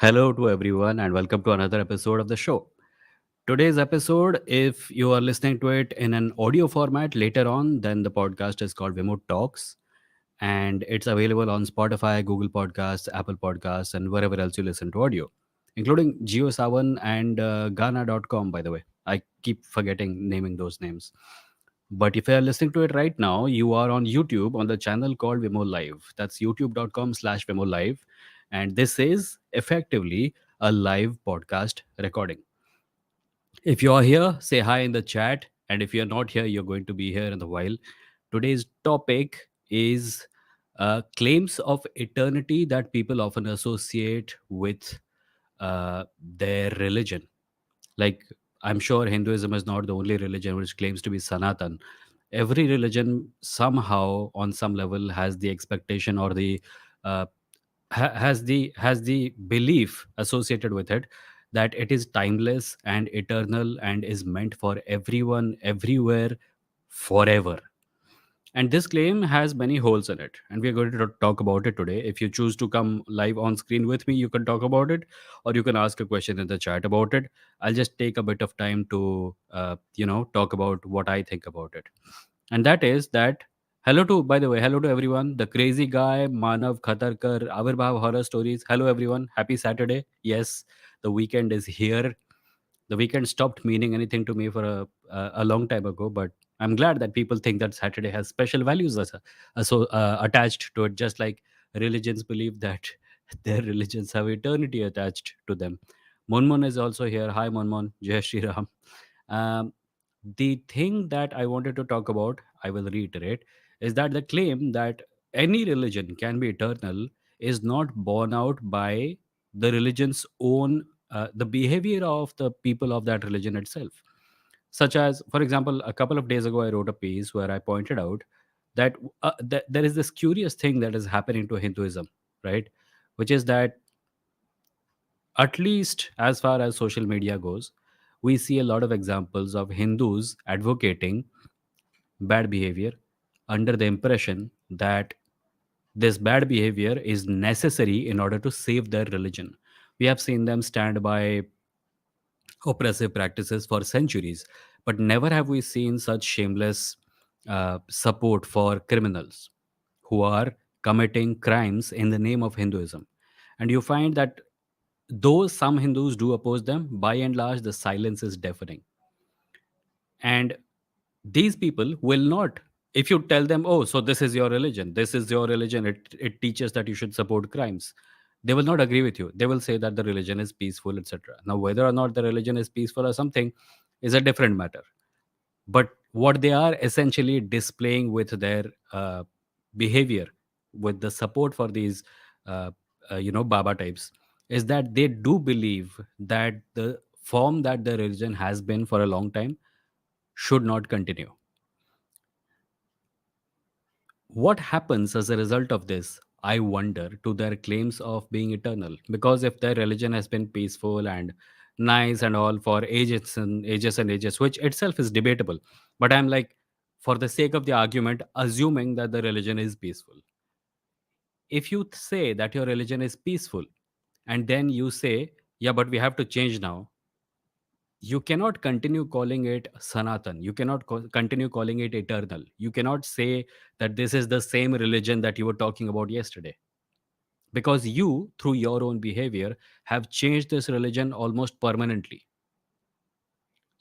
Hello to everyone, and welcome to another episode of the show. Today's episode, if you are listening to it in an audio format later on, then the podcast is called Remote Talks, and it's available on Spotify, Google Podcasts, Apple Podcasts, and wherever else you listen to audio, including JioSavan and Ghana.com, by the way. I keep forgetting naming those names. But if you are listening to it right now, you are on YouTube on the channel called Vimo Live. That's youtube.com/Vimo Live. And this is effectively a live podcast recording. If you are here, say hi in the chat. And if you're not here, you're going to be here in a while. Today's topic is claims of eternity that people often associate with their religion. Like, I'm sure Hinduism is not the only religion which claims to be Sanatan. Every religion somehow, on some level, has the expectation or the uh, has the belief associated with it that it is timeless and eternal and is meant for everyone everywhere forever. And this claim has many holes in it, and we're going to talk about it today. If you choose to come live on screen with me, you can talk about it, or you can ask a question in the chat about it. I'll just take a bit of time to, talk about what I think about it. And that is that, by the way, hello to everyone. The crazy guy, Manav Khatarkar, Avirbhav Horror Stories. Hello, everyone. Happy Saturday. Yes, the weekend is here. The weekend stopped meaning anything to me for a long time ago, but I'm glad that people think that Saturday has special values attached to it, just like religions believe that their religions have eternity attached to them. Monmon is also here. Hi, Monmon. Jai Shri Ram. Um, the thing that I wanted to talk about, I will reiterate, is that the claim that any religion can be eternal is not borne out by the religion's own, the behavior of the people of that religion itself. Such as, for example, a couple of days ago, I wrote a piece where I pointed out that there is this curious thing that is happening to Hinduism, right? Which is that, at least as far as social media goes, we see a lot of examples of Hindus advocating bad behavior under the impression that this bad behavior is necessary in order to save their religion. We have seen them stand by oppressive practices for centuries, but never have we seen such shameless support for criminals who are committing crimes in the name of Hinduism. And you find that though some Hindus do oppose them, by and large, the silence is deafening. And these people will not, if you tell them, oh, so this is your religion, it teaches that you should support crimes, they will not agree with you. They will say that the religion is peaceful, etc. Now, whether or not the religion is peaceful or something is a different matter. But what they are essentially displaying with their behavior, with the support for these uh, baba types, is that they do believe that the form that the religion has been for a long time should not continue. What happens as a result of this, I wonder, to their claims of being eternal? Because if their religion has been peaceful and nice and all for ages and ages and ages, which itself is debatable, but I'm like, for the sake of the argument, assuming that the religion is peaceful. If you say that your religion is peaceful and then you say, yeah, but we have to change now, you cannot continue calling it Sanatan. You cannot continue calling it eternal. You cannot say that this is the same religion that you were talking about yesterday, because you, through your own behavior, have changed this religion almost permanently.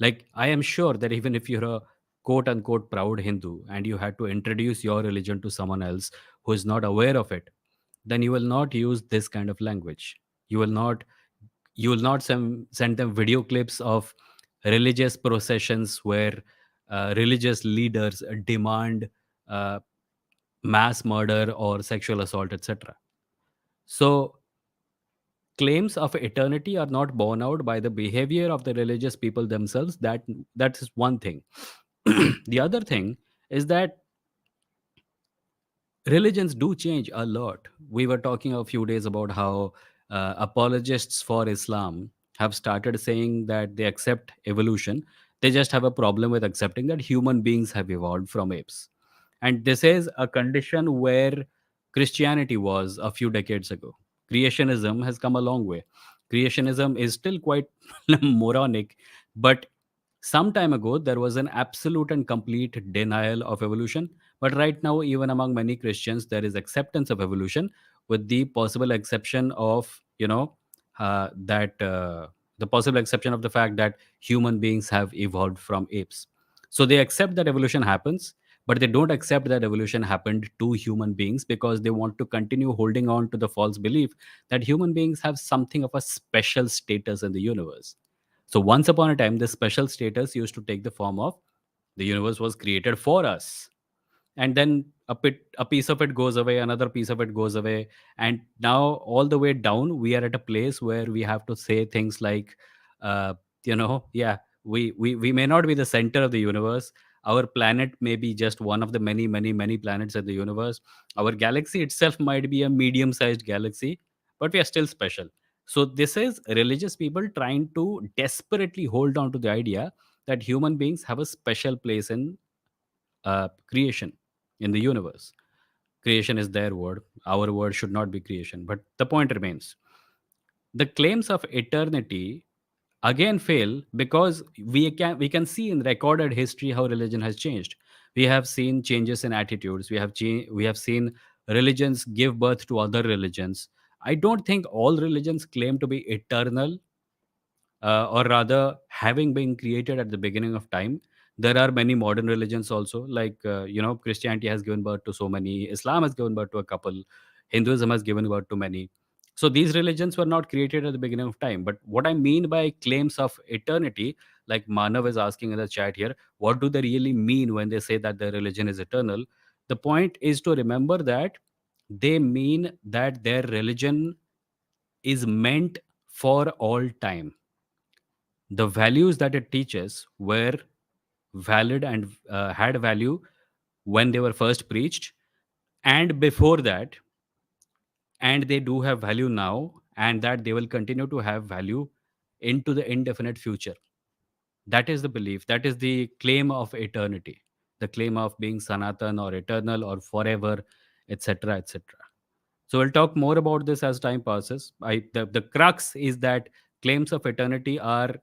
Like, I am sure that even if you're a quote unquote proud Hindu and you had to introduce your religion to someone else who is not aware of it, then you will not use this kind of language. You will not send them video clips of religious processions where religious leaders demand uh, mass murder or sexual assault, etc. So claims of eternity are not borne out by the behavior of the religious people themselves. That is one thing. The other thing is that religions do change a lot. We were talking a few days about how apologists for Islam have started saying that they accept evolution. They just have a problem with accepting that human beings have evolved from apes. And this is a condition where Christianity was a few decades ago. Creationism has come a long way. Creationism is still quite moronic, but some time ago there was an absolute and complete denial of evolution. But right now, even among many Christians, there is acceptance of evolution, with the possible exception of, that the possible exception of the fact that human beings have evolved from apes. So they accept that evolution happens, but they don't accept that evolution happened to human beings, because they want to continue holding on to the false belief that human beings have something of a special status in the universe. So once upon a time, this special status used to take the form of the universe was created for us, and then a piece of it goes away, another piece of it goes away, and now all the way down we are at a place where we have to say things like, uh, yeah, we may not be the center of the universe. Our planet may be just one of the many many many planets in the universe. Our galaxy itself might be a medium sized galaxy, but we are still special. So this is religious people trying to desperately hold on to the idea that human beings have a special place in creation, in the universe. Creation is their word. Our word should not be creation. But the point remains, the claims of eternity again fail, because we can see in recorded history how religion has changed. We have seen changes in attitudes. We have seen religions give birth to other religions. I don't think all religions claim to be eternal, or rather having been created at the beginning of time. There are many modern religions also, like, Christianity has given birth to so many, Islam has given birth to a couple, Hinduism has given birth to many. So these religions were not created at the beginning of time. But what I mean by claims of eternity, like Manav is asking in the chat here, what do they really mean when they say that their religion is eternal? The point is to remember that they mean that their religion is meant for all time. The values that it teaches were valid and had value when they were first preached, and before that, and they do have value now, and that they will continue to have value into the indefinite future. That is the belief, that is the claim of eternity, the claim of being sanatan or eternal or forever, etc., etc. So we'll talk more about this as time passes. The crux is that claims of eternity are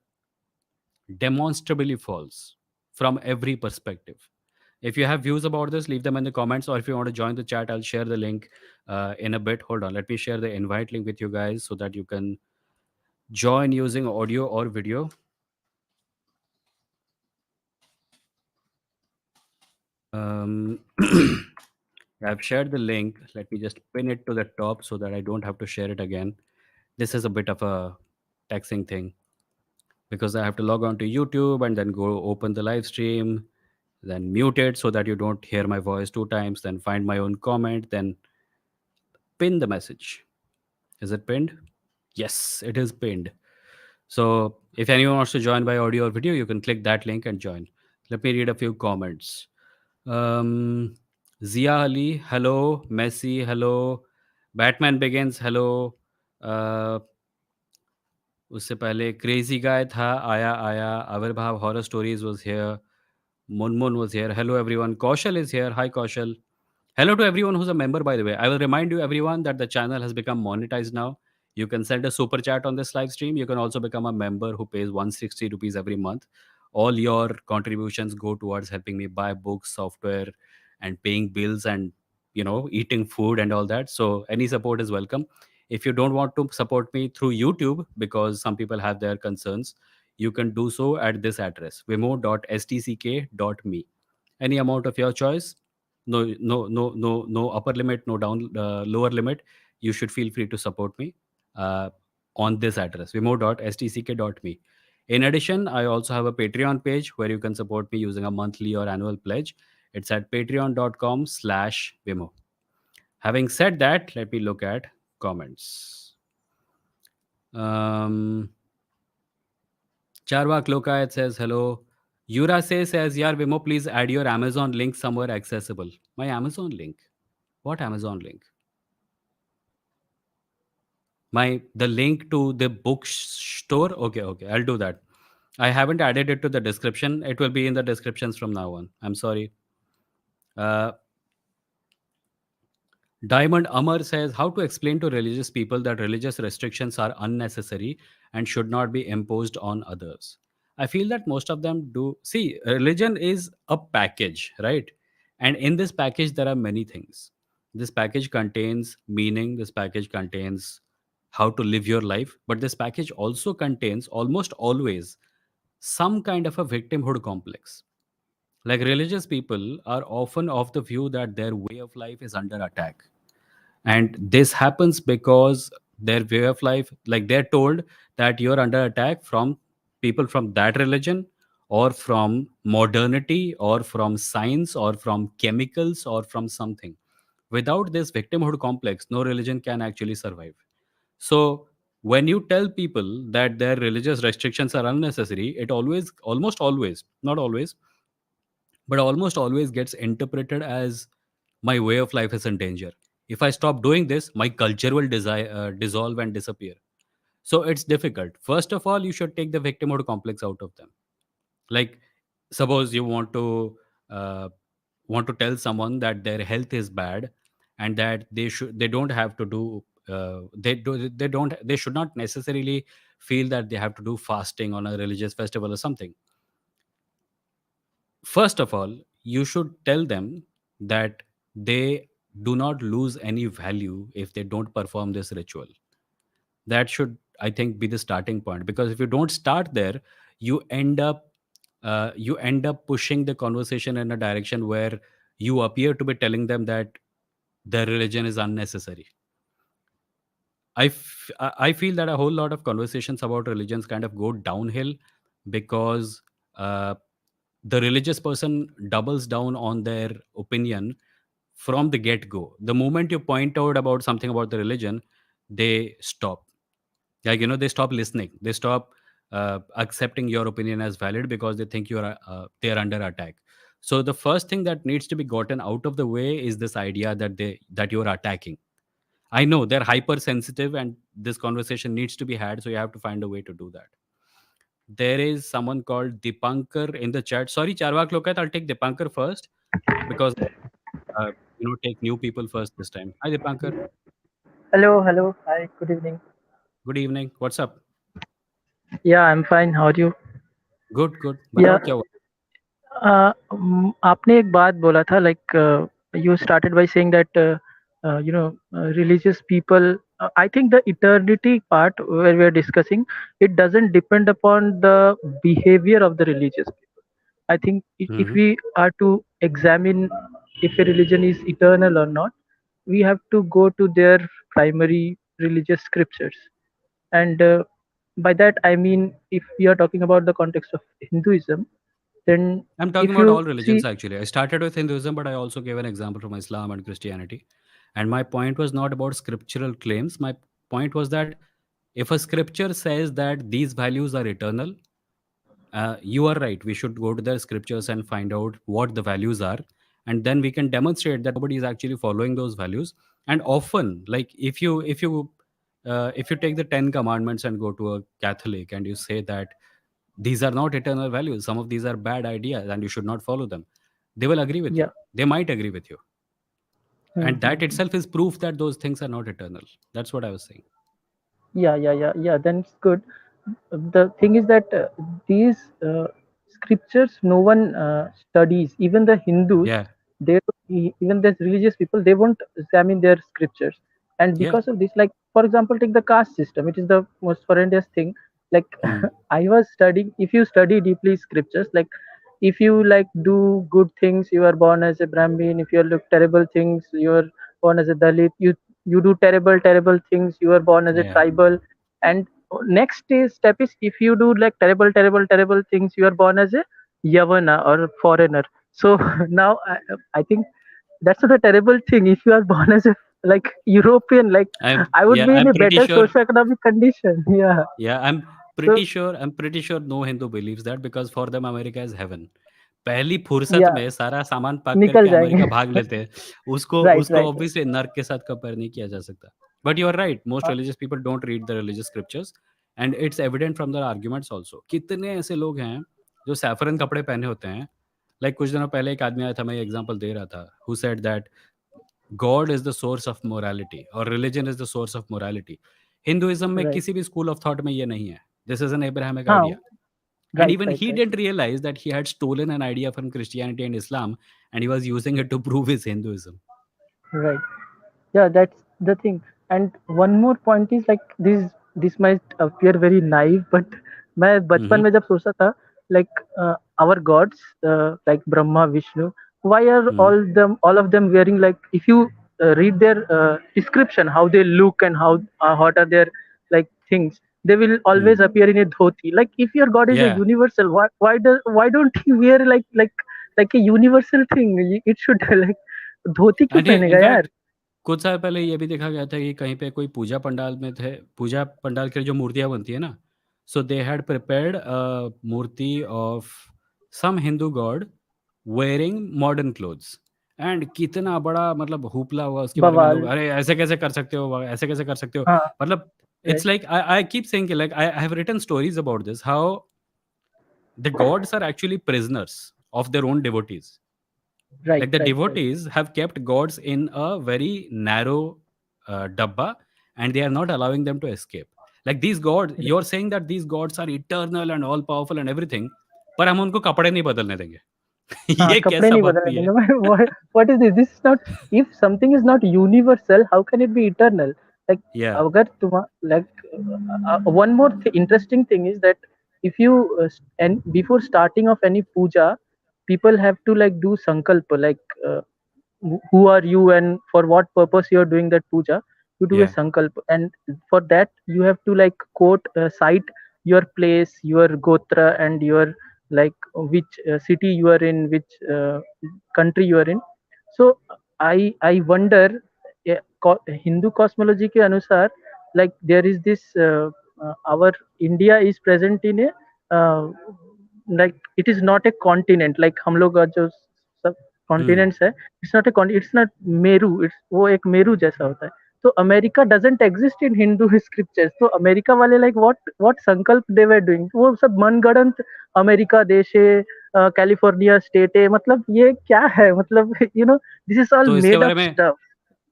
demonstrably false from every perspective. If you have views about this, leave them in the comments, or if you want to join the chat, I'll share the link in a bit. Hold on, let me share the invite link with you guys so that you can join using audio or video. Um, I've shared the link. Let me just pin it to the top so that I don't have to share it again. This is a bit of a taxing thing, because I have to log on to YouTube and then go open the live stream, then mute it so that you don't hear my voice two times, then find my own comment, then pin the message. Is it pinned? Yes, it is pinned. So if anyone wants to join by audio or video, you can click that link and join. Let me read a few comments. Um, Zia Ali, hello. Messi, hello. Batman Begins, hello. Uh, उससे पहले crazy guy था, आया आया, आविर्भाव horror stories was here, Munmun was here. Hello, everyone. Kaushal is here. Hi, Kaushal. Hello to everyone who's a member, by the way. I will remind you, everyone, that the channel has become monetized now. You can send a super chat on this live stream. You can also become a member who pays 160 rupees every month. All your contributions go towards helping me buy books, software, and paying bills and, eating food and all that. So any support is welcome. If you don't want to support me through YouTube, because some people have their concerns, you can do so at this address, vimo.stck.me. Any amount of your choice. No upper limit, no down lower limit. You should feel free to support me uh, on this address, vimo.stck.me. In addition, I also have a Patreon page where you can support me using a monthly or annual pledge. It's at patreon.com/vimo. Having said that, let me look at comments. um Charvak Lokayat says hello. Yura says, Yar Vimo, please add your Amazon link somewhere accessible. My Amazon link? What Amazon link? The link to the bookstore? Okay, okay, I'll do that. I haven't added it to the description. It will be in the descriptions from now on. I'm sorry. Uh, Diamond Amar says how to explain to religious people that religious restrictions are unnecessary and should not be imposed on others. I feel that most of them do. See, religion is a package, right? And in this package, there are many things. This package contains meaning, this package contains how to live your life, but this package also contains almost always some kind of a victimhood complex. Like religious people are often of the view that their way of life is under attack, and this happens because their way of life, like they're told that you're under attack from people from that religion, or from modernity, or from science, or from chemicals, or from something. Without this victimhood complex, no religion can actually survive. So when you tell people that their religious restrictions are unnecessary, it almost always, not always, but almost always gets interpreted as my way of life is in danger. If I stop doing this, my culture will dissolve and disappear. So it's difficult. First of all, you should take the victimhood complex out of them. Like, suppose you uh, want to tell someone that their health is bad, and that they don't have to do they don't they should not necessarily feel that they have to do fasting on a religious festival or something. First of all, you should tell them that they do not lose any value if they don't perform this ritual. That should, I think, be the starting point, because if you don't start there, you end up you end up pushing the conversation in a direction where you appear to be telling them that their religion is unnecessary. I feel that a whole lot of conversations about religions kind of go downhill because uh, the religious person doubles down on their opinion from the get go. The moment you point out about something about the religion, they stop. Like, they stop listening. They stop accepting your opinion as valid because they think they're under attack. So the first thing that needs to be gotten out of the way is this idea that you're attacking. I know they're hypersensitive, and this conversation needs to be had. So you have to find a way to do that. There is someone called Dipankar in the chat. Sorry, Charvak Lokat, I'll take Dipankar first because take new people first this time. Hi, Dipankar. Hello, hello. Hi, good evening. Good evening. What's up? Yeah, I'm fine. How are you? Good good Yeah, बताओ क्या हुआ. आपने एक बात बोला था like you started by saying that religious people. I think the eternity part where we are discussing it doesn't depend upon the behavior of the religious people. I think if hmm. we are to examine if a religion is eternal or not, we have to go to their primary religious scriptures. And by that I mean, if we are talking about the context of Hinduism, then I'm talking if about you all religions see, actually. I started with Hinduism, but I also gave an example from Islam and Christianity. And my point was not about scriptural claims. My point was that if a scripture says that these values are eternal, you are right. We should go to the scriptures and find out what the values are, and then we can demonstrate that nobody is actually following those values. And often, like if you take the 10 commandments and go to a Catholic and you say that these are not eternal values, some of these are bad ideas and you should not follow them, they will agree with yeah. you. They might agree with you, and Hmm. that itself is proof that those things are not eternal. That's what I was saying. Yeah, then it's good. The thing is that these scriptures no one studies. Even the Hindus, Yeah. they even the religious people, they won't examine their scriptures. And Yeah. because of this, like for example, take the caste system. It is the most horrendous thing. Like Hmm. I was studying. If you study deeply scriptures, like if you like do good things, you are born as a Brahmin. If you look terrible things, you are born as a Dalit. You do terrible things, you are born as a Yeah. tribal. And step is, if you do like terrible things, you are born as a Yavana or a foreigner. So now I think that's not a terrible thing. If you are born as a like European, like I would be in I'm a pretty better sure. socioeconomic condition. Yeah. Yeah, So I'm pretty sure no Hindu believes that, because for them America is heaven. पहली फुर्सत yeah, में सारा सामान pack निकल करके जाएंगे. America भाग लेते हैं. उसको Right, उसको right. ऑब्वियसली नर्क के साथ कंपेयर नहीं किया जा सकता. But you are right. Most Uh, religious people don't read the religious scriptures, and it's evident from their arguments also. कितने ऐसे लोग हैं जो सैफरन कपड़े पहने होते हैं. Like कुछ दिनों पहले एक आदमी आया था, मैं एग्जांपल दे रहा था, who said that God is the source of morality और religion is the source of morality. Hinduism में right. किसी भी स्कूल ऑफ थॉट में ये नहीं है. दिस इज एन एब्राहमिक हाँ, idea. And right, even right, he right, didn't realize that he had stolen an idea from Christianity and Islam, and he was using it to prove his Hinduism. right. Yeah, that's the thing. And one more point is like this might appear very naive, but मैं बचपन Mm-hmm. में जब सोचता था like our gods like Brahma, Vishnu, why are Mm-hmm. all of them wearing like, if you read their description how they look and how what are their like things, they will always Mm. appear in a dhoti. Like if your god is a Yeah. universal, why don't he wear like a universal thing? It should like धोती क्यों And in पहनेगा यार? fact, कुछ साल पहले ये भी देखा गया था कि कहीं पे कोई पूजा पंडाल में थे. पूजा पंडाल की जो मूर्तियाँ बनती है ना, so they had prepared a murti of some Hindu god wearing modern clothes. And कितना बड़ा मतलब हुपला हुआ उसके बारे में. लोग बवाल। अरे ऐसे कैसे कर सकते हो, ऐसे कैसे कर सकते हो. हाँ, मतलब right, it's like I I keep saying like I have written stories about this how the gods are actually prisoners of their own devotees. Right, Like the right, right, devotees have kept gods in a very narrow dabba, and they are not allowing them to escape. Like these gods, you're saying that these gods are eternal and all powerful and everything, पर हम उनको कपड़े नहीं बदलने देंगे. हाँ, ये कपड़े कैसा नहीं बदलने भक्ति है. देंगे भाई. What is this? This is not, if something is not universal, how can it be eternal? Like Yeah, अगर तुम like one more interesting thing is that if you and before starting of any puja, people have to like do sankalpa, like who are you and for what purpose you are doing that puja. You do a yeah, sankalp, and for that you have to like quote cite your place, your gotra, and your like which city you are in, which country you are in. So I wonder, Hindu cosmology के अनुसार, like there is this our India is present in a uh, like it is not a continent, like हम लोग का जो सब hmm. Continents है, it's not Meru, it's वो एक मेरू जैसा होता है. तो America doesn't exist in Hindu scriptures. तो अमेरिका वाले लाइक व्हाट संकल्प दे वर डूइंग, वो सब मनगढ़ंत अमेरिका देश है, कैलिफोर्निया स्टेट है, मतलब ये क्या है, मतलब दिस इज ऑल तो इसके मेड बारे अप में स्टफ.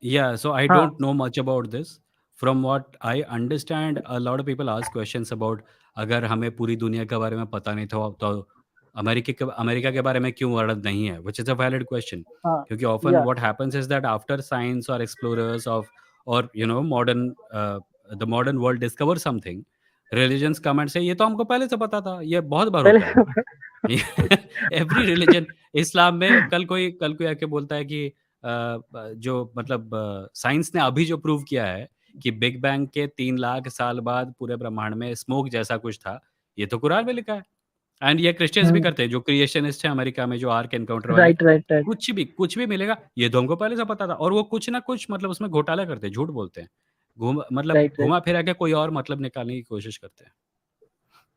Yeah, so I हाँ, don't know much about this. From what I understand, a lot of people ask questions about अगर हमें पूरी दुनिया के बारे में पता नहीं था तो अमेरिका के बारे में क्यों वर्णन नहीं है, which is a valid question. हाँ, क्योंकि often या, what happens is that after science or explorers of or modern the modern world discover something, religions come and say ये तो हमको पहले से पता था. ये बहुत बार पहले होता है. Every religion. इस्लाम में कल कोई आके बोलता है कि जो मतलब साइंस ने अभी जो प्रूव किया है कि बिग बैंग के 3 लाख साल बाद पूरे ब्रह्मांड में स्मोक जैसा कुछ था, ये तो कुरान में लिखा है. एंड ये क्रिश्चियंस भी करते हैं, जो क्रिएशनिस्ट हैं अमेरिका में, जो आर्क एनकाउंटर वाले. राइट, राइट, राइट, कुछ भी मिलेगा, ये तो हमको पहले से पता था. और वो कुछ ना कुछ मतलब उसमें घोटाला करते हैं, झूठ बोलते हैं. मतलब राइट, राइट. घुमा फिरा के कोई और मतलब निकालने की कोशिश करते हैं.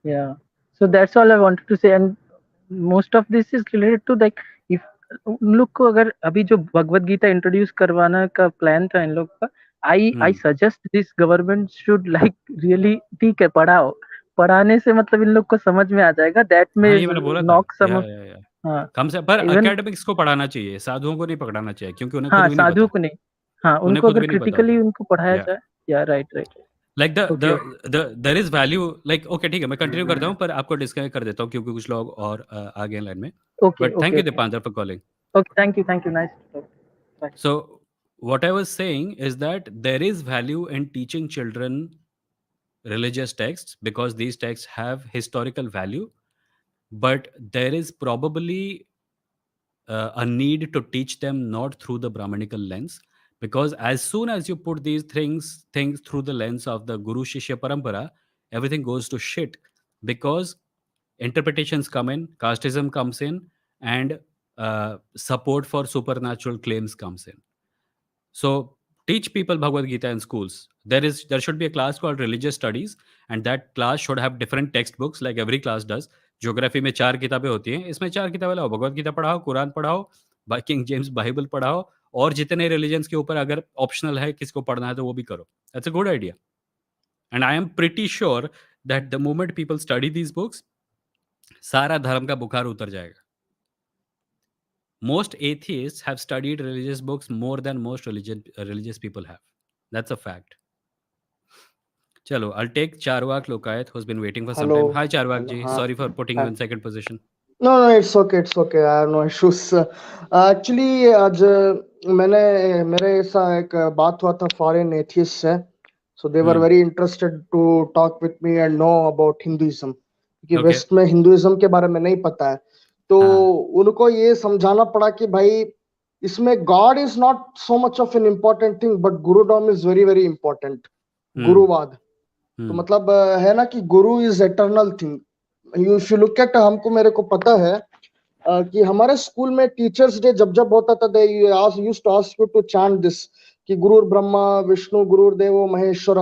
Yeah. So that's all I wanted to say. And most of this is related to like, if उन लोग को अगर अभी जो भगवत गीता इंट्रोड्यूस करवाना का प्लान था इन लोग का, I hmm. Suggest this government should like really, ठीक है पढ़ाओ. पढ़ाने से मतलब इन लोग को समझ में आ जाएगा, दैट में हाँ, ये मैंने बोला था. नॉक सम. या. हाँ, कम से पर इवन, एकेडमिक्स को पढ़ाना चाहिए, साधुओं को नहीं पकड़ाना चाहिए, क्योंकि उन्हें खुद हाँ भी नहीं साधु पता. को नहीं. हाँ, उन्हें उनको खुद अगर भी नहीं पता क्रिटिकली होता. उनको पढ़ाया या जाए. Yeah, right, right. Like the okay, okay, the the there is value. Like okay ठीक है, मैं कंटिन्यू करता हूँ, पर आपको डिस्कनेक्ट कर देता हूँ क्योंकि कुछ लोग और आ गए हैं लाइन में. Okay, but thank okay, you okay, Deepantar for calling. Okay. Thank you, nice talk. Bye. So what I was saying is that there is value in teaching children religious texts because these texts have historical value, but there is probably a need to teach them not through the Brahmanical lens, because as soon as you put these things through the lens of the Guru Shishya Parampara, everything goes to shit, because interpretations come in, casteism comes in, and support for supernatural claims comes in. So teach people Bhagavad Gita in schools. There should be a class called religious studies, and that class should have different textbooks like every class does. Geography में 4 किताबें होती हैं, इसमें 4 किताबें लाओ, भगवद गीता पढ़ाओ, कुरान पढ़ाओ, king James Bible पढ़ाओ, और जितने रिलीजन्स के ऊपर अगर ऑप्शनल है किसको पढ़ना है तो वो भी करो. That's a good idea. And I am pretty sure that the moment people study these books, सारा धर्म का बुखार उतर जाएगा. Most atheists have studied religious books more than most religious people have. That's a fact. Chalo, I'll take Charwak Lokayat, who's been waiting for some hello time. Hi, Charwak hello ji. हाँ Sorry for putting you in second position. No no it's okay I have no issues actually आज मैंने मेरे ऐसा एक बात हुआ था foreign atheist से so they were Hmm. Very interested to talk with me and know about Hinduism क्योंकि Okay. वेस्ट में हिंदुइज्म के बारे में नहीं पता है तो हाँ. उनको ये समझाना पड़ा कि भाई इसमें God is not so much of an important thing but gurudom is very very important Hmm. गुरुवाद तो Hmm. मतलब है ना कि guru is eternal thing if you look at हमको मेरे को पता है कि हमारे स्कूल में टीचर्स डे जब जब होता था they used to ask you to chant this कि गुरुर ब्रह्मा विष्णु गुरुर देवो महेश्वर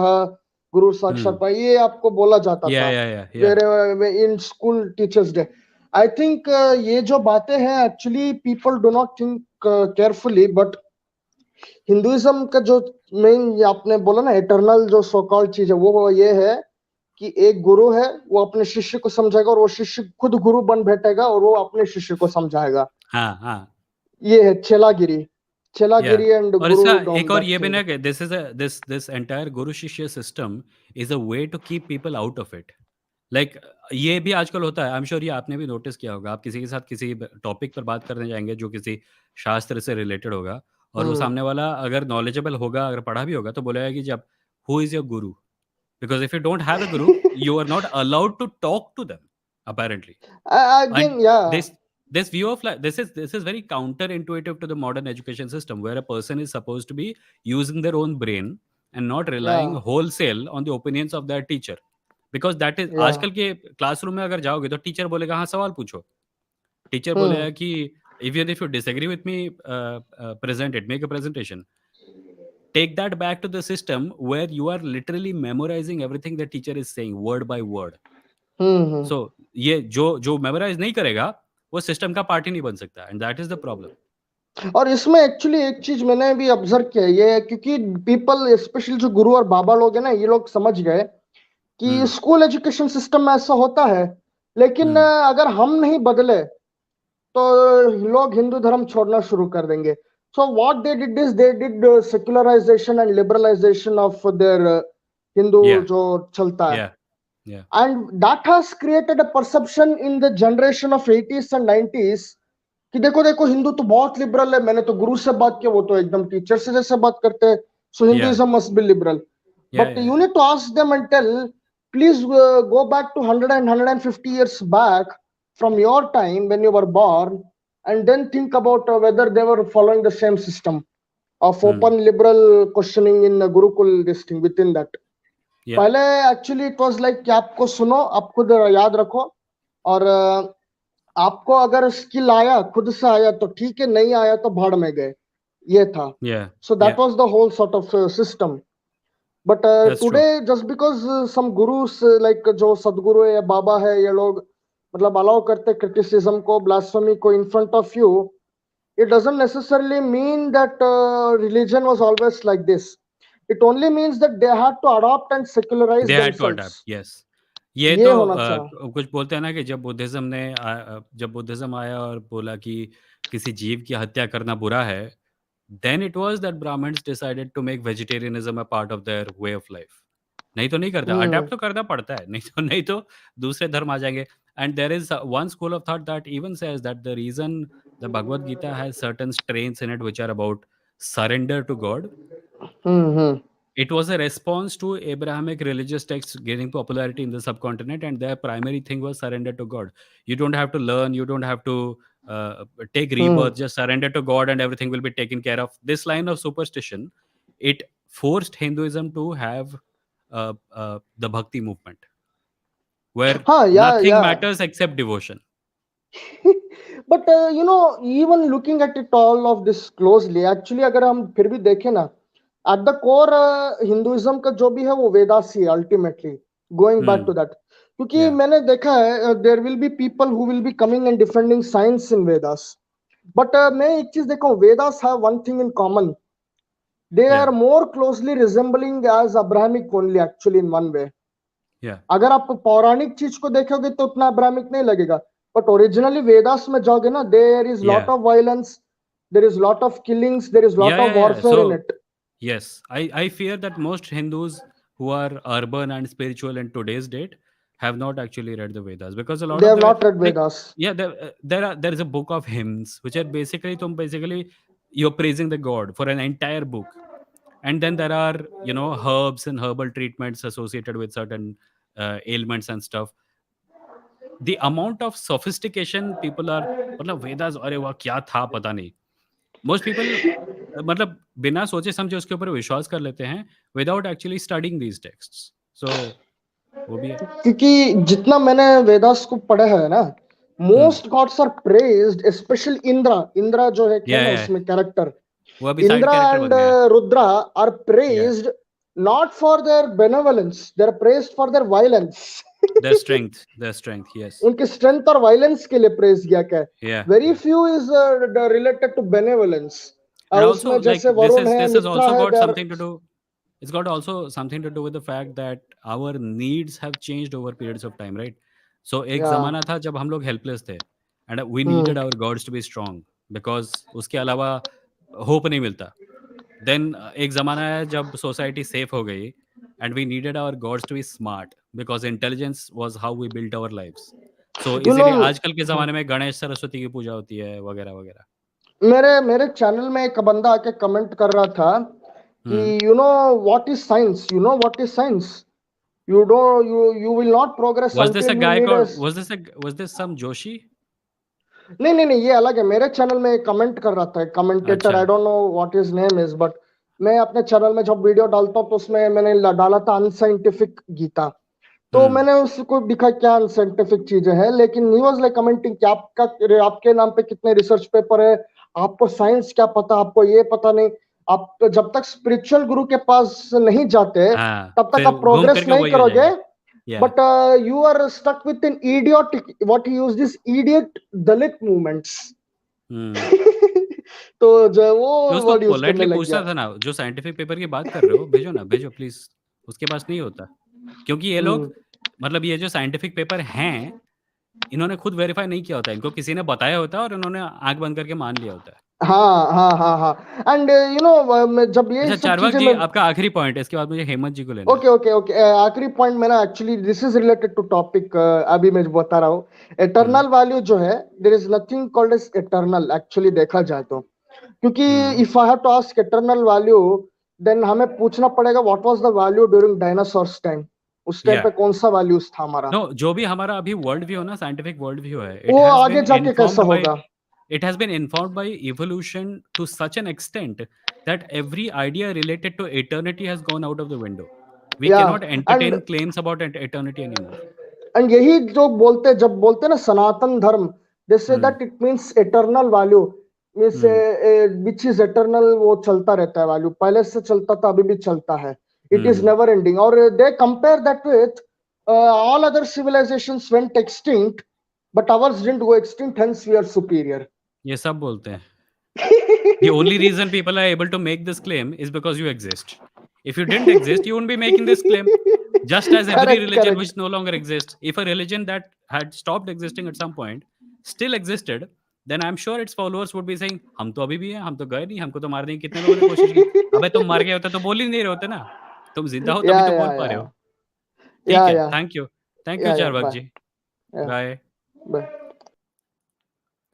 गुरु साक्षात Hmm. परम, ये आपको बोला जाता Yeah, था yeah, yeah, yeah. Were in school teachers day I think ये जो बातें हैं actually people do not think carefully but Hinduism का जो मेन आपने बोला ना इटर्नल जो सो कॉल्ड चीज है वो ये है कि एक गुरु है वो अपने शिष्य को समझाएगा और वो शिष्य खुद गुरु बन बैठेगा और वो अपने शिष्य को समझाएगा हाँ, हाँ. ये है चेलागिरी या चेलागिरी एंड और गुरु इसका डोम एक और दैट ये भी थिंग ना कि this entire guru shishya system is a way to keep people out of it. Like ये भी आजकल होता है. आई एम श्योर ये आपने भी नोटिस किया होगा. आप किसी के साथ किसी टॉपिक पर बात करने जाएंगे जो किसी शास्त्र से रिलेटेड होगा, और वो हम्म सामने वाला अगर नॉलेजेबल होगा, अगर पढ़ा भी होगा, तो बोलेगा कि जब who is your Guru, because if you don't have a Guru you are not allowed to talk to them, apparently. And again या this view of life, this is very counterintuitive to the modern education system, where a person is supposed to be using their own brain and not या relying wholesale on the opinions of their teacher. Because that is, या आजकल के classroom में अगर जाओगे तो teacher बोलेगा हाँ सवाल पूछो. टीचर हम्म बोलेगा कि if you disagree with me, present it, make a presentation. Take that back to the system where you are literally memorizing everything the teacher is saying word by word. हम्म सो ये जो जो memorise नहीं करेगा, वो system का part ही नहीं बन सकता, and that is the problem. और इसमें एक्चुअली एक चीज मैंने भी ऑब्जर्व किया है, ये है क्योंकि पीपल स्पेशली जो गुरु और बाबा लोग हैं ना ये लोग समझ गए कि हम्म. स्कूल एजुकेशन सिस्टम में ऐसा होता है लेकिन हम्म. अगर हम नहीं बदले तो लोग हिंदू धर्म छोड़ना शुरू कर देंगे so what they did is they did secularization and liberalization of their Hindu yeah. जो चलता है yeah. Yeah. And that has created a perception in the generation of 80s and 90s कि देखो देखो हिंदू तो बहुत लिबरल है मैंने तो गुरु से बात किया वो तो एकदम टीचर से जैसे बात करते हैं सो या. हिंदुइज्म मस्ट बी लिबरल या. but you need to ask them and tell please go back to 100 and 150 years back from your time when you were born and then think about whether they were following the same system of hmm. open liberal questioning in gurukul this thing within that या. पहले actually it was like कि आपको सुनो आप खुद याद रखो और आपको अगर स्किल आया खुद से आया तो ठीक है नहीं आया तो भाड़ में गए ये था या. so या. that was the whole sort of system but that's true. today just because some gurus like जो सदगुरु है या बाबा है ये लोग मतलब अलाउ करते क्रिटिसिज्म को ब्लास्फेमी को in front of you it doesn't necessarily mean that religion was always like this it only means that they had to adopt and secularize they had to themselves adopt. Yes. ये ये तो होना चाहिए कुछ बोलते हैं ना कि जब बुद्धिज्म आया और बोला कि किसी जीव की हत्या करना बुरा है, then it was that Brahmins decided to make vegetarianism a part of their way of life. नहीं तो नहीं करता, हम्म अडैप्ट तो करना पड़ता है. नहीं तो दूसरे धर्म आ जाएंगे. And there is one school of thought that even says that the reason the Bhagavad Gita has certain strains in it which are about surrender to God. Hmm It was a response to Abrahamic religious texts gaining popularity in the subcontinent, and their primary thing was surrender to God. You don't have to learn, you don't have to take hmm rebirth, just surrender to God, and everything will be taken care of. This line of superstition, it forced Hinduism to have the Bhakti movement, where हाँ nothing या matters except devotion. But you know even looking at it all of this closely actually अगर हम फिर भी देखें ना at the core Hinduism का जो भी है वो वेदास ही ultimately going back to Hmm. That क्योंकि Yeah. मैंने देखा है there will be people who will be coming and defending science in Vedas but मैं एक चीज देखा हूँ Vedas have one thing in common they Yeah. Are more closely resembling as Abrahamic only actually in one way Yeah. अगर आप पौराणिक चीज को देखोगे तो उतना अब्राहमिक नहीं लगेगा बट ओरिजिनली वेदास में जाओगे ना, there is lot Yeah. Of violence, there is lot of killings, there is lot Yeah, of yeah, yeah. Warfare in So, it. yes, I fear that most Hindus who are urban and spiritual in today's date have not actually read the Vedas, because a lot They of have the, not read like, Vedas. yeah, there is a book of hymns which are basically you're praising the god for an entire book, and then there are, herbs and herbal treatments associated with certain ailments and stuff. The amount of sophistication people are, मतलब वेदास, अरे वाह क्या था पता नहीं, most people मतलब बिना सोचे समझे उसके ऊपर विश्वास कर लेते हैं without actually studying these texts, so वो भी है। क्योंकि जितना मैंने वेदास को पढ़ा है ना, hmm. Most gods are praised, specially Indra, Indra जो एक है या ना उसमें कैरेक्टर, वो अभी साइड इंद्रा कैरेक्टर एंड बन गया है। रुद्रा आर या praised not for their benevolence, they are praised for their violence. Their strength, yes. उनके स्ट्रेंथ और वायलेंस के लिए प्रेज किया गया है. या वेरी या few is related to benevolence. And also उसमें लाइक जैसे दिस वरुण इज है, दिस इज मित्रा ऑल्सो है, got there. Something to do, it's got also something to do with the fact that our needs have changed over periods of time, right? So एक या. ज़माना था जब हम लोग helpless थे and we hmm. needed our gods to be strong because उसके अलावा hope नहीं मिलता. Then एक ज़माना है जब society safe हो गई and we needed our gods to be smart because intelligence was how we built our lives. So you know, इसीलिए आजकल के ज़माने में गणेश सरस्वती की पूजा होती है वगैरह वगैरह। मेरे मेरे चैनल में एक बंदा आके कमेंट कर रहा था कि hmm. You know what is science, you know what is science, you do you will not progress Was this a until you guy need a. called, was this some Joshi? नहीं नहीं नहीं, ये अलग है. मेरे चैनल में comment कर रहा था कमेंटेटर, अच्छा। I don't know what his name is, but मैं अपने चैनल में जब वीडियो डालता हूँ तो उसमें मैंने डाला था अनसाइंटिफिक गीता. तो हम्म। मैंने उसको दिखा क्या अनसाइंटिफिक चीजें हैं, लेकिन ही वाज लाइक कमेंटिंग कि आपका, आपके नाम पे कितने रिसर्च पेपर है, आपको साइंस क्या पता, आपको ये पता नहीं. आप तो जब तक स्पिरिचुअल गुरु के पास नहीं जाते हाँ, तब तक फिर आप घूम प्रोग्रेस फिर के नहीं वही हो करोगे. जाएगा। या but you are stuck with in idiotic, what he used is idiot dalit movements. हुँ। तो जो वो तो उसको वर्ड यूज करने पोलाइटली लग पूछना गया. था ना, जो साइंटिफिक पेपर की बात कर रहे हो, भेजो ना, भेजो प्लीज़। उसके पास नहीं होता। क्योंकि ये लोग, हम्म. मतलब ये जो साइंटिफिक पेपर हैं, इन्होंने खुद वेरीफ़ाई नहीं किया होता है। इनको किसी ने बताया होता है और इन्होंने आँख बंद करके मान लिया होता है। हाँ हाँ हाँ हाँ. एंड यू नो, जब ये अच्छा सब चारवाक चीजें जी, मैं. आपका आखिरी पॉइंट है, इसके बाद मुझे हेमंत जी को लेना है। ओके ओके ओके, आखिरी पॉइंट में ना, actually this is related to topic. अभी मैं बता रहा हूँ, हुँ, एटर्नल वैल्यू जो है, there is nothing called as eternal actually देखा जाए तो. क्योंकि hmm, if I have to ask eternal value, then हमें पूछना पड़ेगा what was the value during dinosaurs time. उस टाइम या पे कौन सा वैल्यूज था हमारा, नो, जो भी हमारा अभी वर्ल्ड व्यू है ना, साइंटिफिक वर्ल्ड व्यू है, वो आगे जाके कैसा होगा. it has been informed by evolution to such an extent that every idea related to eternity has gone out of the window. We या. cannot and entertain claims about eternity anymore. And यही जो बोलते, जब बोलते ना सनातन धर्म, दे से Hmm. That it means eternal value, means Hmm. Which is eternal, वो चलता रहता है वैल्यू, पहले से चलता था अभी भी चलता है. It is Hmm. Never ending. और they compare that with all other civilisations went extinct, but ours didn't go extinct, hence we are superior. ये सब बोलते हैं. The only reason people are able to make this claim is because you exist. If you didn't exist, you wouldn't be making this claim. Just as every correct religion correct. which no longer exists, if a religion that had stopped existing at some point still existed, then I'm sure its followers would be saying, हम तो अभी भी हैं, हम तो गए नहीं, हमको तो मारने की कितने लोगों ने कोशिश की. अबे तुम मर गए होते तो बोल ही नहीं रहे होते ना. तुम जिंदा हो तभी तो बोल पा रहे हो. ठीक है, yeah thank you Charvak bye. जी. Bye. Bye.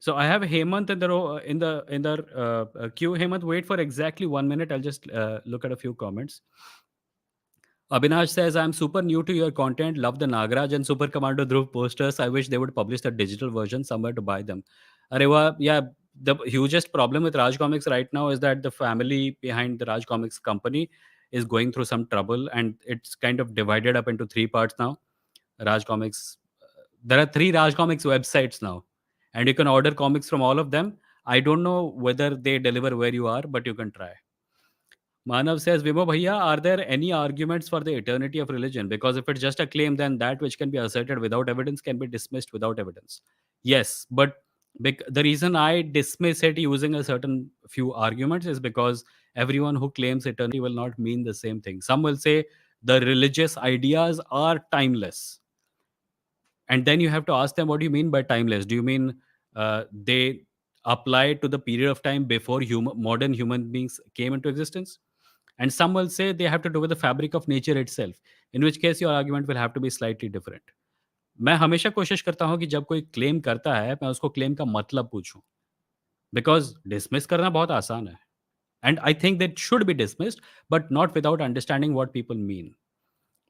So I have Hemant in the queue. Hemant, wait for exactly 1 minute. I'll just look at a few comments. Abhinash says, I'm super new to your content. Love the Nagraj and Super Commando Dhruv posters. I wish they would publish the digital version somewhere to buy them. Arewa, yeah, the hugest problem with Raj Comics right now is that the family behind the Raj Comics company is going through some trouble, and it's kind of divided up into three parts now. Raj Comics, there are three Raj Comics websites now, and you can order comics from all of them. I don't know whether they deliver where you are, but you can try. Manav says, Vimo Bhaiya, are there any arguments for the eternity of religion? Because if it's just a claim, then that which can be asserted without evidence can be dismissed without evidence. Yes, but the reason I dismiss it using a certain few arguments is because everyone who claims eternity will not mean the same thing. Some will say the religious ideas are timeless, And then you have to ask them, what do you mean by timeless? Do you mean they apply to the period of time before modern human beings came into existence? And some will say they have to do with the fabric of nature itself, in which case your argument will have to be slightly different. मैं हमेशा कोशिश करता हूँ कि जब कोई claim करता है मैं उसको क्लेम का मतलब पूछूं, बिकॉज डिसमिस करना बहुत आसान है. And I think that should be dismissed, but not without understanding what people mean.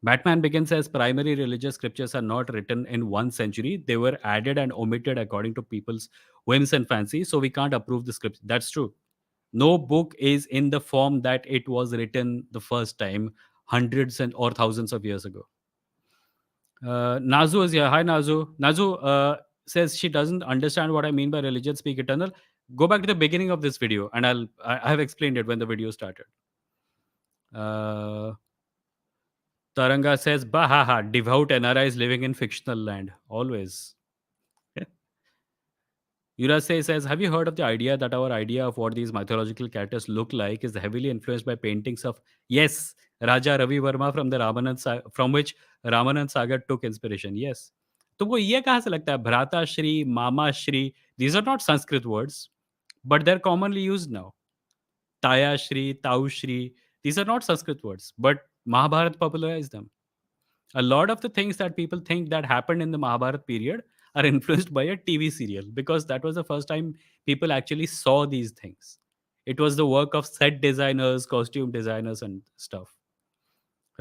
Batman Begins says primary religious scriptures are not written in 1 century. They were added and omitted according to people's whims and fancies, so we can't approve the scripture. That's true. No book is in the form that it was written the first time, hundreds and or thousands of years ago. Nazu is here. Hi, Nazu. Nazu says she doesn't understand what I mean by religion speak eternal. Go back to the beginning of this video, and I have explained it when the video started. Uh, Taranga says, Bahaha, devout NRIs living in fictional land. Always. Yurase says, have you heard of the idea that our idea of what these mythological characters look like is heavily influenced by paintings of, yes, Raja Ravi Verma from the from which Ramanand Sagar took inspiration? Yes. तुमको ये कहाँ से लगता है? भ्राता श्री, मामा Shri, these are not Sanskrit words, but they're commonly used now. Taya Shri, Tau Shri, these are not Sanskrit words, but Mahabharat popularized them. A lot of the things that people think that happened in the Mahabharat period are influenced by a TV serial, because that was the first time people actually saw these things. It was the work of set designers, costume designers, and stuff.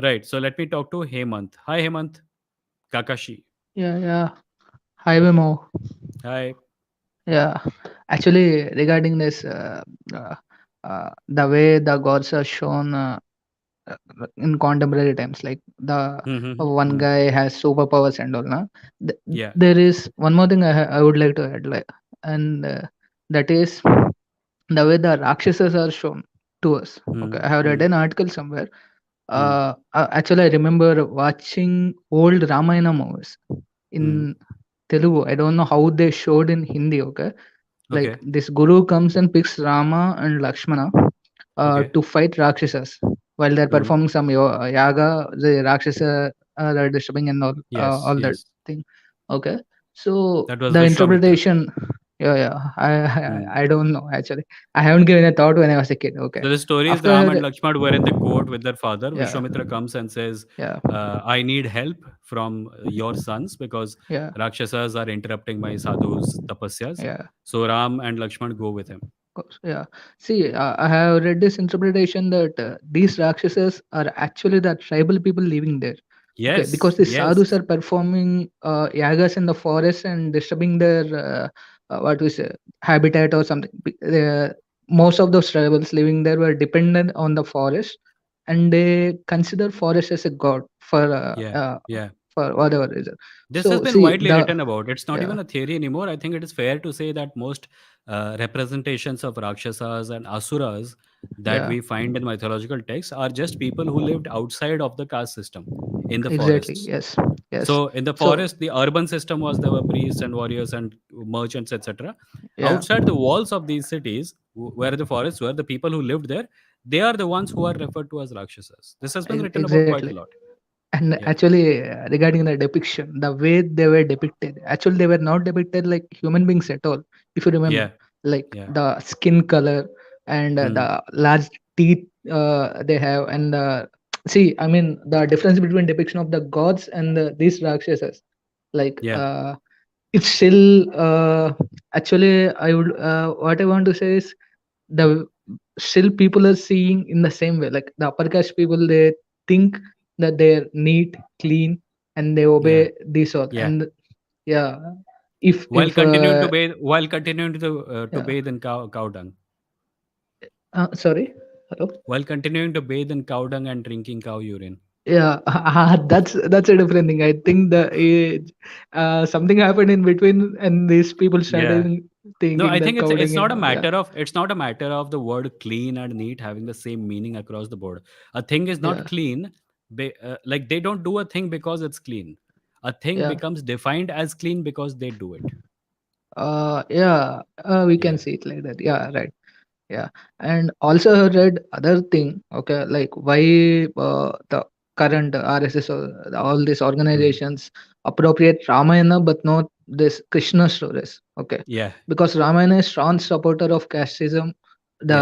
Right. So let me talk to Hemant. Hi, Hemant. Kakashi. Yeah, yeah. Hi, Vimo. Hi. Yeah, actually, regarding this, the way the gods are shown in contemporary times, like the one Hmm. guy has superpowers and all. Na? Yeah. There is one more thing I would like to add, like, and that is the way the Rakshasas are shown to us. Okay, I have read Hmm. an article somewhere. Hmm. Actually, I remember watching old Ramayana movies Hmm. in Telugu. I don't know how they showed in Hindi. Okay, like Okay. this guru comes and picks Rama and Lakshmana Okay. to fight Rakshasas while they're Hmm. performing some yaga. The Rakshasa are disturbing and Yes. all that Yes. thing. Okay, so That was the Vishwamitra. interpretation, yeah, yeah, Hmm. I don't know actually. I haven't given a thought when I was a kid. Okay, So the story is Ram and after, Lakshman were in the court with their father. yeah, Vishwamitra comes and says, yeah, I need help from your sons because yeah, Rakshasas are interrupting my sadhu's tapasyas. yeah. So Ram and Lakshman go with him. Course, yeah. See, I have read this interpretation that these Rakshasas are actually the tribal people living there. Okay, because Yes, the yes. sadhus are performing yagas in the forest and disturbing their what we say habitat or something. Most of those tribals living there were dependent on the forest, and they consider forest as a god Yeah, yeah. for whatever reason. This has So been see widely the written about. It's not yeah, even a theory anymore. I think it is fair to say that most representations of Rakshasas and Asuras that yeah, we find in mythological texts are just people who lived outside of the caste system in the exactly, forests. yes, yes. So in the So forest, the urban system was there were priests and warriors and merchants, etc. yeah, Outside the walls of these cities, where the forests were, the people who lived there, they are the ones who are referred to as Rakshasas. This has been written about quite exactly. a lot. And Yeah, actually, regarding the depiction, the way they were depicted, actually, they were not depicted like human beings at all. If you remember, yeah, like yeah. the skin color and Hmm. the large teeth they have, and see, I mean, the difference between depiction of the gods and these Rakshasas, like Yeah, it's still actually, I would what I want to say is the still people are seeing in the same way, like the upper caste people, they think that they're neat, clean, and they yeah, obey this all. yeah. And yeah, While if continuing to bathe, while continuing to yeah, bathe in cow dung, sorry, hello. while continuing to bathe in cow dung and drinking cow urine. Yeah, that's a different thing. I think the age, something happened in between, and these people Yeah. started No, thinking I that think it's coding not and a all. Yeah, matter of the word clean and neat having the same meaning across the board. A thing is not yeah, clean, like they don't do a thing because it's clean. A thing yeah. becomes defined as clean because they do it. Yeah, we can Yeah. see it like that. Yeah, right. Yeah, and also I read other thing. Okay, like why the current RSS or all these Hmm. organizations appropriate Ramayana, but not this Krishna stories. Okay, Yeah, because Ramayana is strong supporter of casteism. The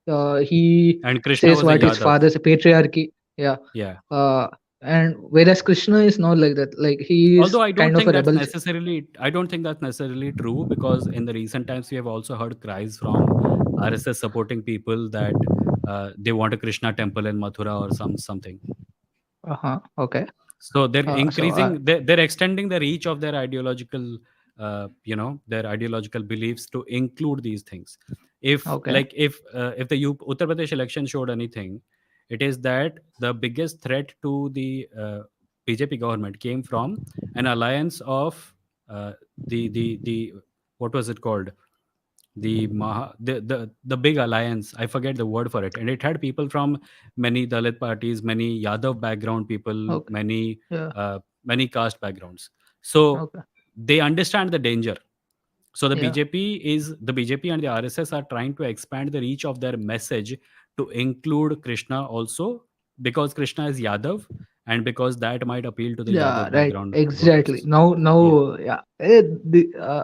yeah. he And Krishna says was a what his Yadav. father's patriarchy. Yeah, Yeah. uh, and whereas Krishna is not like that. Like he is Although I don't kind of think a that's rebel. necessarily, I don't think that's necessarily true, because in the recent times we have also heard cries from RSS supporting people that they want a Krishna temple in Mathura or something. Okay. So they're So increasing, they're extending the reach of their ideological, their ideological beliefs to include these things. If okay. like if the Uttar Pradesh election showed anything, it is that the biggest threat to the BJP government came from an alliance of uh, the what was it called, the big alliance, I forget the word for it, and it had people from many Dalit parties, many Yadav background people, Okay. many Yeah. many caste backgrounds. So Okay. they understand the danger. So Yeah. the BJP and the RSS are trying to expand the reach of their message to include Krishna also, because Krishna is Yadav, and because that might appeal to the Yeah. Yadav Right. background Exactly. voters. Now. Yeah. Now. Yeah.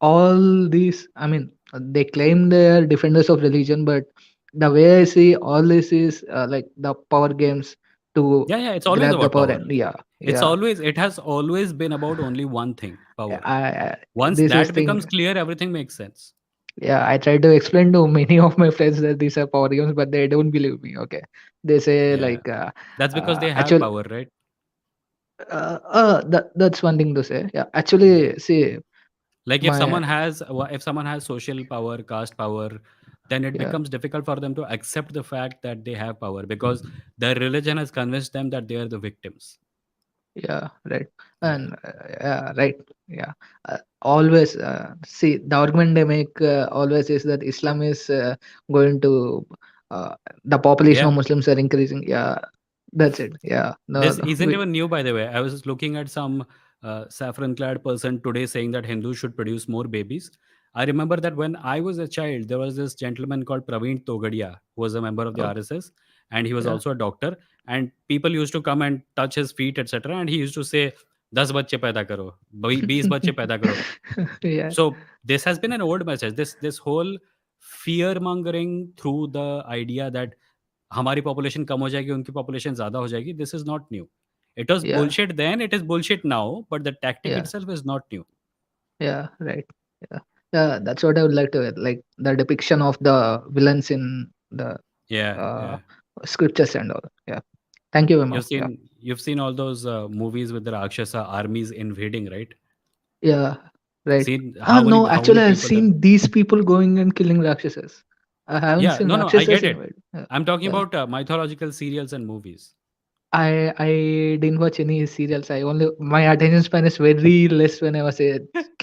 All these. I mean, they claim they are defenders of religion, but the way I see all this is like the power games to Yeah, yeah, it's always grab the about power. power. And yeah. Yeah. It has always been about only one thing, power. Once This is that thing. becomes clear, everything makes sense. Yeah, I try to explain to many of my friends that these are power games, but they don't believe me. Okay, they say Yeah. like, That's because they have actually, power, right? that's one thing to say. Yeah, Yeah. actually, see, Like my if someone has social power, caste power, then it yeah, becomes difficult for them to accept the fact that they have power, because their religion has convinced them that they are the victims. yeah, right, Yeah. and yeah, right, yeah. Always see the argument they make always is that Islam is going to uh, the population Yeah. of Muslims are increasing. Yeah, that's it. Yeah, no, This no, isn't even new, by the way. I was looking at some saffron clad person today saying that Hindus should produce more babies. I remember that when I was a child, there was this gentleman called Praveen Togadia, who was a member of the okay, RSS, and he was yeah, also a doctor. And people used to come and touch his feet, etc. And he used to say, 10 बच्चे पैदा करो, 20 बच्चे पैदा करो. yeah, So this has been an old message. This whole fear mongering through the idea that हमारी population कम हो जाएगी, उनकी पॉपुलेशन ज़्यादा हो जाएगी, this is not new. It was yeah, bullshit then, it is bullshit now, but the tactic yeah. itself is not new. Yeah, right. Yeah. Yeah, that's what I would like to like the depiction of the villains in the Yeah, uh, yeah. scriptures and all. Yeah. Thank you, Vima. Yeah. You've seen all those movies with the Rakshasa armies invading, right? Yeah. Right. Seen No, how many actually, I've people have. seen these people going and killing Rakshasas. I haven't Yeah, seen no, no, I Rakshasas get in it. it. Yeah. I'm talking Yeah. about mythological serials and movies. I didn't watch any serials. I only my attention span is very less when I was a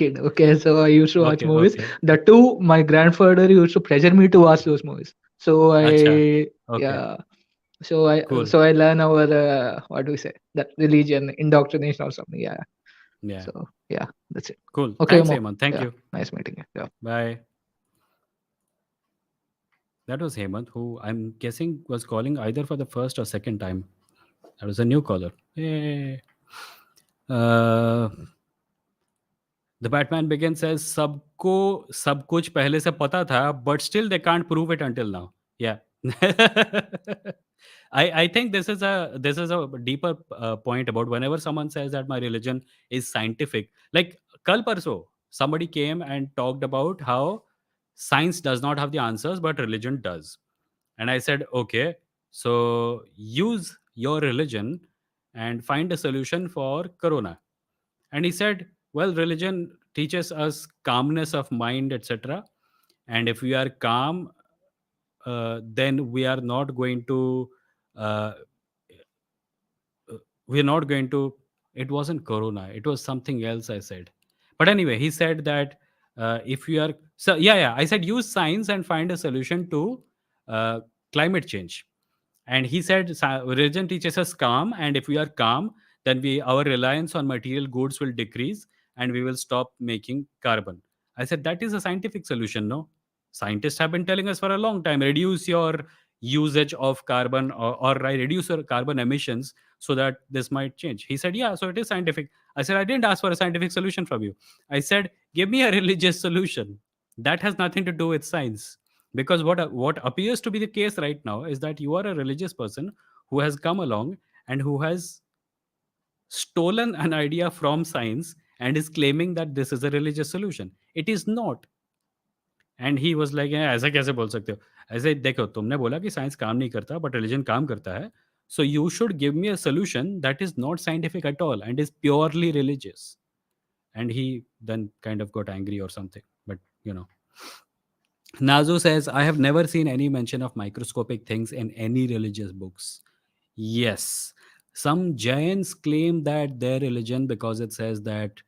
kid. Okay, so I used to watch Okay, movies. okay. The two, my grandfather used to pressure me to watch those movies. So Acha. I Okay, yeah. So I learn our what do we say that religion indoctrination or something. Yeah. yeah, So yeah, that's it. cool. Okay, Thanks, Mo. Hemant. Thank Yeah, you. nice meeting you. Yeah. Bye. That was Hemant, who I'm guessing was calling either for the first or second time. That was a new caller. Hey. Uh, The Batman Begins says सबको सब कुछ पहले से पता था, but still they can't prove it until now. Yeah. I think this is a deeper point about whenever someone says that my religion is scientific. Like kal parso, somebody came and talked about how science does not have the answers, but religion does. And I said, okay, so use your religion and find a solution for corona. And he said, well, religion teaches us calmness of mind, etc. And if we are calm, then we are not going to uh, we're not going to. It wasn't corona, it was something else, I said. But anyway, he said that if you are, so yeah, I said use science and find a solution to uh, climate change. And he said religion teaches us calm, and if we are calm, then we our reliance on material goods will decrease, and we will stop making carbon. I said that is a scientific solution, no? Scientists have been telling us for a long time, reduce your usage of carbon, or reduce your carbon emissions so that this might change. He said, yeah, so it is scientific. I said, I didn't ask for a scientific solution from you. I said, give me a religious solution. That has nothing to do with science. Because what appears to be the case right now is that you are a religious person who has come along and who has stolen an idea from science and is claiming that this is a religious solution. It is not. And he was like ऐसा कैसे बोल सकते हो? ऐसे देखो तुमने बोला कि साइंस काम नहीं करता बट रिलिजन काम करता है. So you should give me a solution that is not scientific at all and is purely religious. And he then kind of got angry or something. But Nazu says, I have never seen any mention of microscopic things in any religious books. Yes, some giants claim that their religion, because it says that,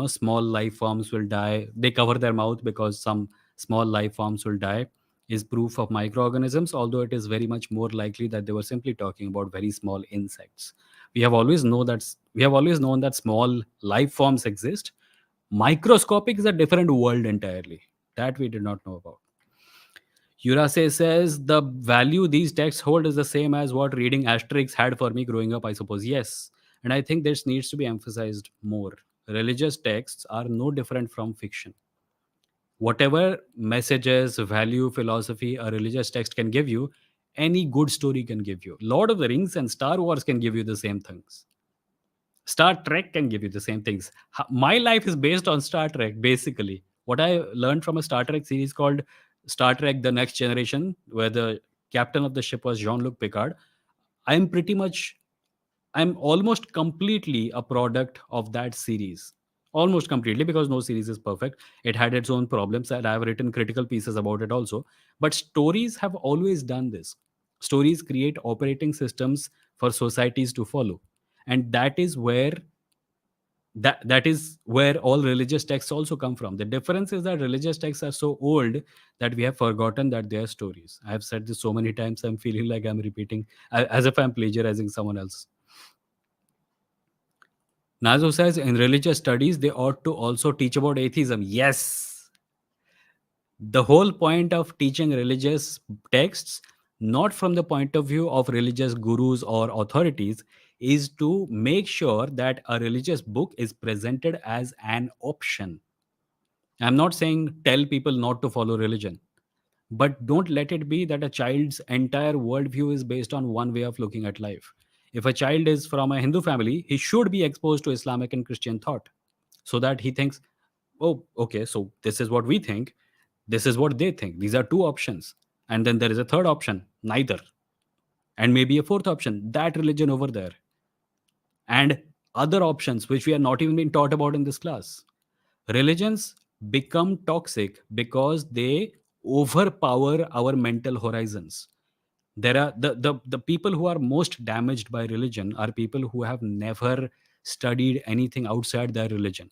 small life forms will die, they cover their mouth because some small life forms will die, is proof of microorganisms, although it is very much more likely that they were simply talking about very small insects. We have always known that small life forms exist. Microscopic is a different world entirely that we did not know about. Urase says the value these texts hold is the same as what reading Asterix had for me growing up, I suppose. Yes. And I think this needs to be emphasized more. Religious texts are no different from fiction. Whatever messages, value, philosophy a religious text can give you, any good story can give you. Lord of the Rings and Star Wars can give you the same things. Star Trek can give you the same things. My life is based on Star Trek, basically. What I learned from a Star Trek series called Star Trek The Next Generation, where the captain of the ship was Jean Luc Picard, I'm pretty much, I'm almost completely a product of that series. Almost completely, because no series is perfect. It had its own problems, and I've written critical pieces about it also. But stories have always done this. Stories create operating systems for societies to follow. And that is where all religious texts also come from. The difference is that religious texts are so old that we have forgotten that they are stories. I have said this so many times, I'm feeling like I'm repeating, as if I'm plagiarizing someone else. Nazo says in religious studies they ought to also teach about atheism. Yes, the whole point of teaching religious texts, not from the point of view of religious gurus or authorities, is to make sure that a religious book is presented as an option. I'm not saying tell people not to follow religion, but don't let it be that a child's entire worldview is based on one way of looking at life. If a child is from a Hindu family, he should be exposed to Islamic and Christian thought so that he thinks, oh, okay, so this is what we think, this is what they think. These are two options. And then there is a third option, neither. And maybe a fourth option, that religion over there. And other options which we are not even being taught about in this class. Religions become toxic because they overpower our mental horizons. There are the people who are most damaged by religion are people who have never studied anything outside their religion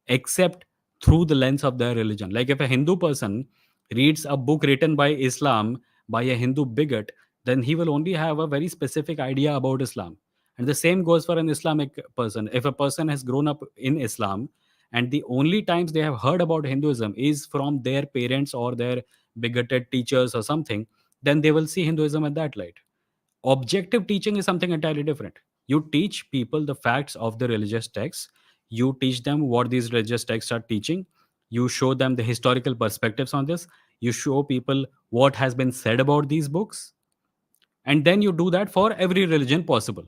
except through the lens of their religion. Like if a Hindu person reads a book written by Islam by a Hindu bigot, then he will only have a very specific idea about Islam. And the same goes for an Islamic person. If a person has grown up in Islam and the only times they have heard about Hinduism is from their parents or their bigoted teachers or something, then they will see Hinduism in that light. Objective teaching is something entirely different. You teach people the facts of the religious texts, you teach them what these religious texts are teaching, you show them the historical perspectives on this, you show people what has been said about these books, and then you do that for every religion possible.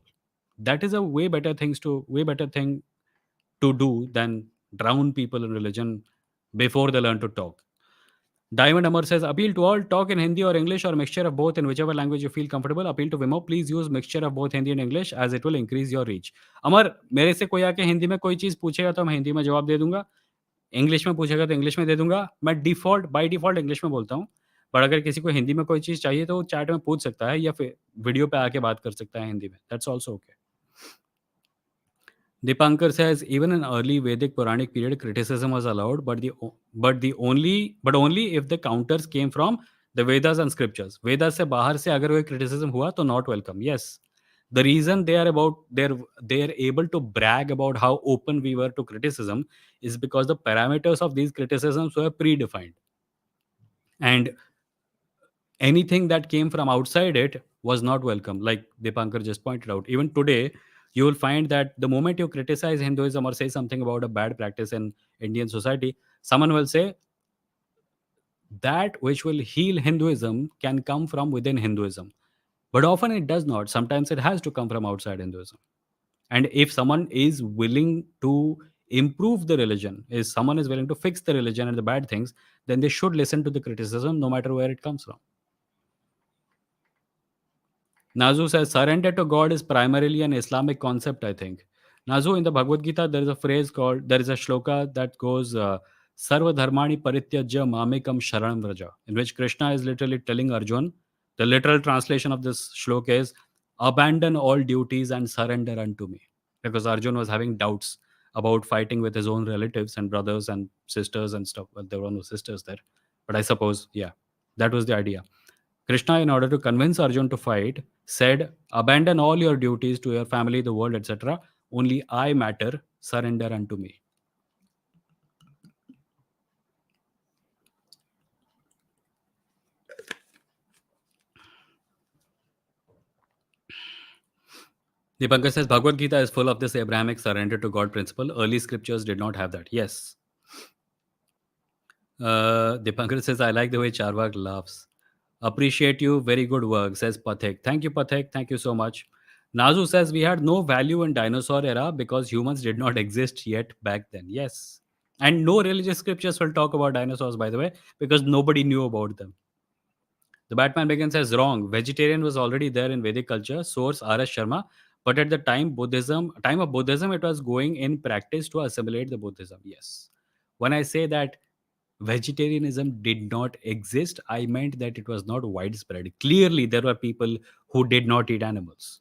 That is a way better thing to do than drown people in religion before they learn to talk. Diamond Amar says, appeal to all, talk in Hindi or English or mixture of both in whichever language you feel comfortable. Appeal to Vimo, please use mixture of both Hindi and English as it will increase your reach. अमर मेरे से कोई आके हिंदी में कोई चीज़ पूछेगा तो मैं हिंदी में जवाब दे दूंगा, इंग्लिश में पूछेगा तो इंग्लिश में दे दूंगा. मैं डिफॉल्ट बाय डिफॉल्ट इंग्लिश में बोलता हूँ, पर अगर किसी को हिंदी में कोई चीज़ चाहिए तो वो चैट में पूछ सकता है या फिर वीडियो पे आके बात कर सकता है हिंदी में. That's also okay. Dipankar says even in early Vedic Puranic period, criticism was allowed, but only if the counters came from the Vedas and scriptures. Vedas से बाहर से अगर कोई criticism हुआ तो not welcome. Yes, the reason they are able to brag about how open we were to criticism is because the parameters of these criticisms were predefined. And Anything that came from outside it was not welcome, like Dipankar just pointed out. Even today, you will find that the moment you criticize Hinduism or say something about a bad practice in Indian society, someone will say that which will heal Hinduism can come from within Hinduism. But often it does not. Sometimes it has to come from outside Hinduism. And if someone is willing to improve the religion, if someone is willing to fix the religion and the bad things, then they should listen to the criticism no matter where it comes from. Nazu says surrender to God is primarily an Islamic concept, I think. Nazu, in the Bhagavad Gita, there is a phrase called, there is a shloka that goes, Sarva dharmani parityajya mamekam sharanam vraja, in which Krishna is literally telling Arjun, the literal translation of this shloka is, abandon all duties and surrender unto me. Because Arjun was having doubts about fighting with his own relatives and brothers and sisters and stuff. Well, there were no sisters there. But I suppose, yeah, that was the idea. Krishna, in order to convince Arjun to fight, said, abandon all your duties to your family, the world, etc. Only I matter, surrender unto me. Dipankar says Bhagavad Gita is full of this Abrahamic surrender to God principle. Early scriptures did not have that. Yes. Dipankar says, I like the way Charvak laughs. Appreciate you. Very good work, says Pathik. Thank you, Pathik. Thank you so much. Nazu says, we had no value in dinosaur era because humans did not exist yet back then. Yes. And no religious scriptures will talk about dinosaurs, by the way, because nobody knew about them. The Batman Begins says wrong. Vegetarian was already there in Vedic culture. Source R.S. Sharma. But at the time of Buddhism, it was going in practice to assimilate the Buddhism. Yes. When I say that vegetarianism did not exist, I meant that it was not widespread. Clearly, there were people who did not eat animals.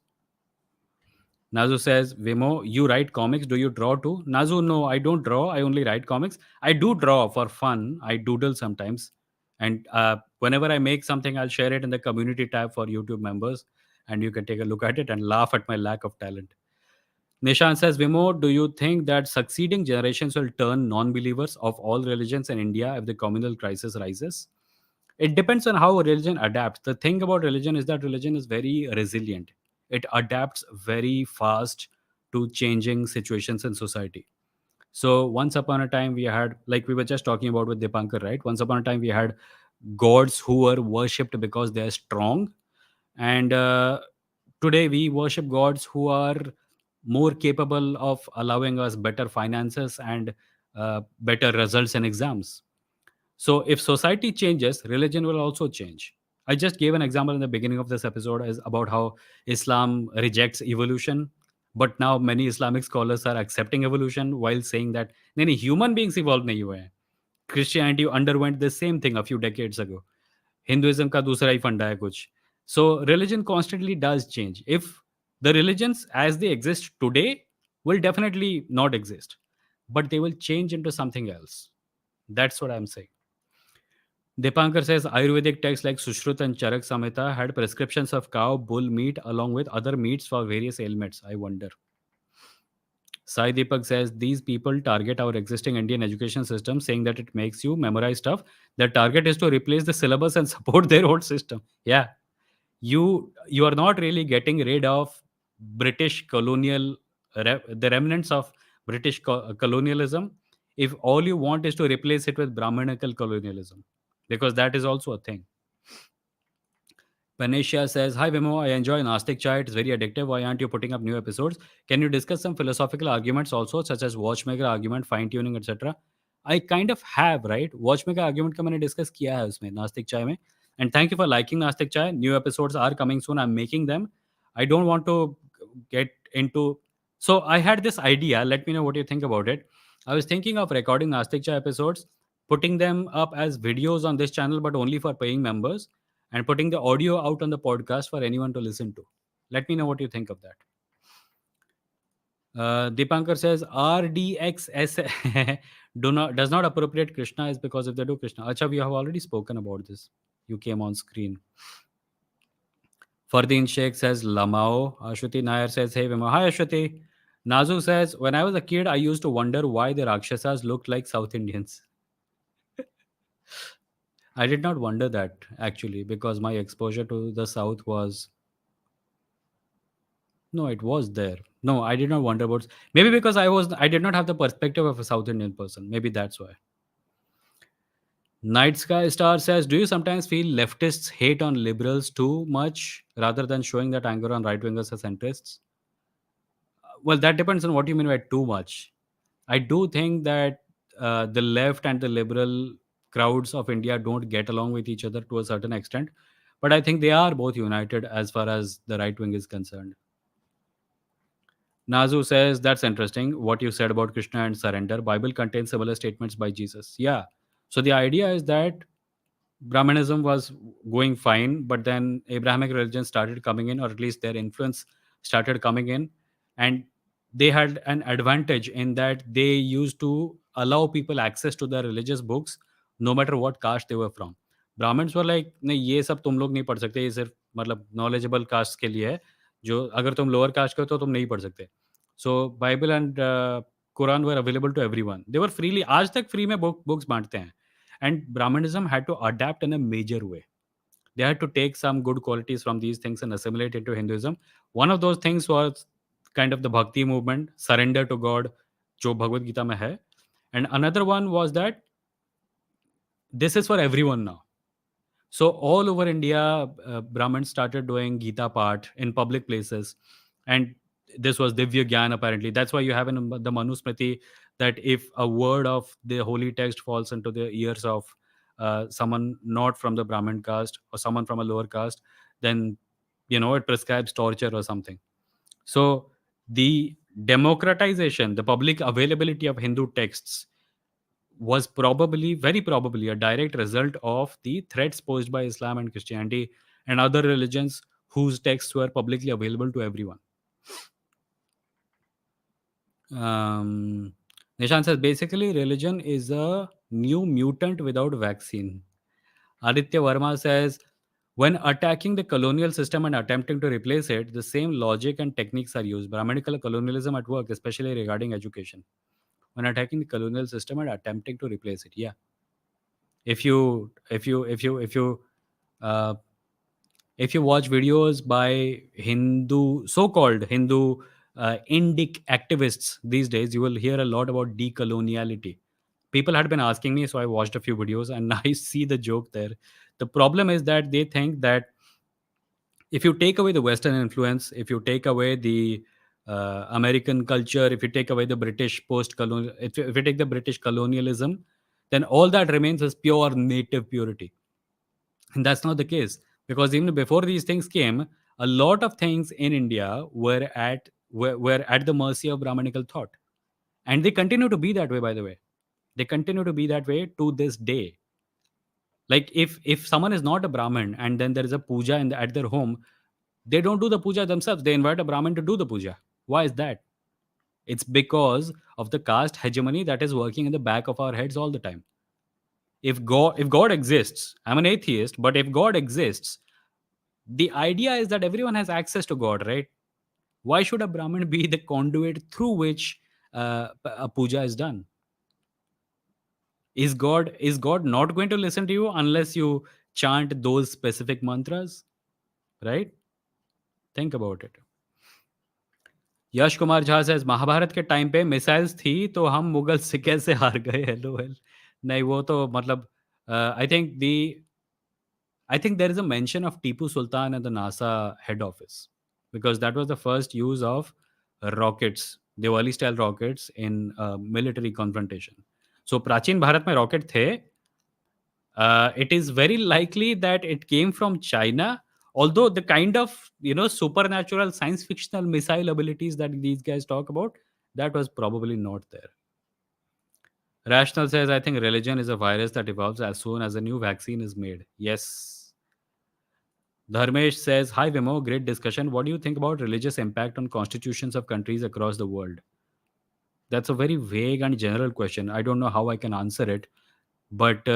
Nazu says, Vimo, you write comics. Do you draw too? Nazu, no, I don't draw. I only write comics. I do draw for fun. I doodle sometimes. And whenever I make something, I'll share it in the community tab for YouTube members. And you can take a look at it and laugh at my lack of talent. Nishan says, Vimo, do you think that succeeding generations will turn non believers of all religions in India if the communal crisis rises? It depends on how religion adapts. The thing about religion is that religion is very resilient, it adapts very fast to changing situations in society. So, once upon a time, we had, like we were just talking about with Dipankar, right? Once upon a time, we had gods who were worshipped because they're strong. And today, we worship gods who are more capable of allowing us better finances and better results in exams. So if society changes, religion will also change. I just gave an example in the beginning of this episode as about how Islam rejects evolution, but now many Islamic scholars are accepting evolution while saying that नहीं human beings evolve नहीं हुए हैं. Christianity underwent the same thing a few decades ago. Hinduism का दूसरा ही फंडा है कुछ. So religion constantly does change. If the religions as they exist today will definitely not exist, but they will change into something else. That's what I'm saying. Dipankar says Ayurvedic texts like Sushruta and Charak Samhita had prescriptions of cow, bull meat along with other meats for various ailments. I wonder. Sai Deepak says these people target our existing Indian education system, saying that it makes you memorize stuff. Their target is to replace the syllabus and support their old system. Yeah, you are not really getting rid of British colonial the remnants of British colonialism if all you want is to replace it with Brahmanical colonialism, because that is also a thing. Panesia says, Hi Vimo, I enjoy Nastic Chai. It's very addictive. Why aren't you putting up new episodes? Can you discuss some philosophical arguments also, such as watchmaker argument, fine tuning, etc.? I kind of have, right? Watchmaker argument का मैंने discuss किया है उसमें नास्तिक चाय में. And thank you for liking Nastic Chai. New episodes are coming soon. I'm making them. I don't want to get into. So I had this idea. Let me know what you think about it. I was thinking of recording Nastic Chai episodes, putting them up as videos on this channel, but only for paying members, and putting the audio out on the podcast for anyone to listen to. Let me know what you think of that. Dipankar says RDXS does not appropriate Krishna is because if they do Krishna. Acha, we have already spoken about this. You came on screen. Fardeen Sheikh says Lamao. Ashwati Nair says, Hey Vima. Hi Ashwati. Nazu says, when I was a kid, I used to wonder why the Rakshasas looked like South Indians. I did not wonder that actually, because my exposure to the South was, no, it was there. No, I did not wonder about, maybe because I did not have the perspective of a South Indian person. Maybe that's why. Night Sky Star says, do you sometimes feel leftists hate on liberals too much rather than showing that anger on right wingers as centrists? Well, that depends on what you mean by too much. I do think that the left and the liberal crowds of India don't get along with each other to a certain extent, but I think they are both united as far as the right wing is concerned. Nazu says, that's interesting what you said about Krishna and surrender. Bible contains similar statements by Jesus. Yeah. So the idea is that Brahmanism was going fine, but then Abrahamic religion started coming in, or at least their influence started coming in, and they had an advantage in that they used to allow people access to their religious books, no matter what caste they were from. Brahmins were like, नहीं ये सब तुम लोग नहीं पढ़ सकते, ये सिर्फ मतलब knowledgeable caste के लिए है, जो अगर तुम lower caste के हो तो तुम नहीं पढ़ सकते. So Bible and Quran were available to everyone. They were freely, आज तक free में books बांटते हैं. And Brahmanism had to adapt in a major way. They had to take some good qualities from these things and assimilate into Hinduism. One of those things was kind of the bhakti movement, surrender to God, जो भगवत गीता में है. And another one was that this is for everyone now. So all over India, Brahmins started doing Gita Path in public places, and this was Divya Gyan apparently. That's why you have in the Manusmriti that if a word of the holy text falls into the ears of someone not from the Brahmin caste or someone from a lower caste, then it prescribes torture or something. So the democratization, the public availability of Hindu texts was probably, very probably, a direct result of the threats posed by Islam and Christianity and other religions whose texts were publicly available to everyone. Um, Nishan says, basically, religion is a new mutant without vaccine. Aditya Verma says, when attacking the colonial system and attempting to replace it, the same logic and techniques are used. Brahminical colonialism at work, especially regarding education. When attacking the colonial system and attempting to replace it. Yeah. If you uh, if you watch videos by so-called Hindu Indic activists these days, you will hear a lot about decoloniality. People had been asking me, so I watched a few videos, and I see the joke there. The problem is that they think that if you take away the Western influence, if you take away the American culture, if you take away the British post-colonial, if you take the British colonialism, then all that remains is pure native purity. And that's not the case, because even before these things came, a lot of things in India were at the mercy of Brahminical thought, and they continue to be that way. By the way, they continue to be that way to this day. Like if someone is not a Brahmin and then there is a puja at their home, they don't do the puja themselves. They invite a Brahmin to do the puja. Why is that? It's because of the caste hegemony that is working in the back of our heads all the time. If God exists, I'm an atheist, but if God exists, the idea is that everyone has access to God, right? Why should a Brahmin be the conduit through which a puja is done? Is God not going to listen to you unless you chant those specific mantras, right? Think about it. Yash Kumar Jha says Mahabharat के time पे missiles थी तो हम मुगल से कैसे हार गए? Hello well, नहीं वो तो मतलब I think there is a mention of Tipu Sultan at the NASA head office, because that was the first use of rockets, Diwali style rockets in military confrontation. So प्राचीन भारत में rocket थे. It is very likely that it came from China, although the kind of supernatural science fictional missile abilities that these guys talk about, that was probably not there. Rational says, I think religion is a virus that evolves as soon as a new vaccine is made. Yes. Dharmesh says, hi Vimo, great discussion. What do you think about religious impact on constitutions of countries across the world? That's a very vague and general question. I don't know how I can answer it, but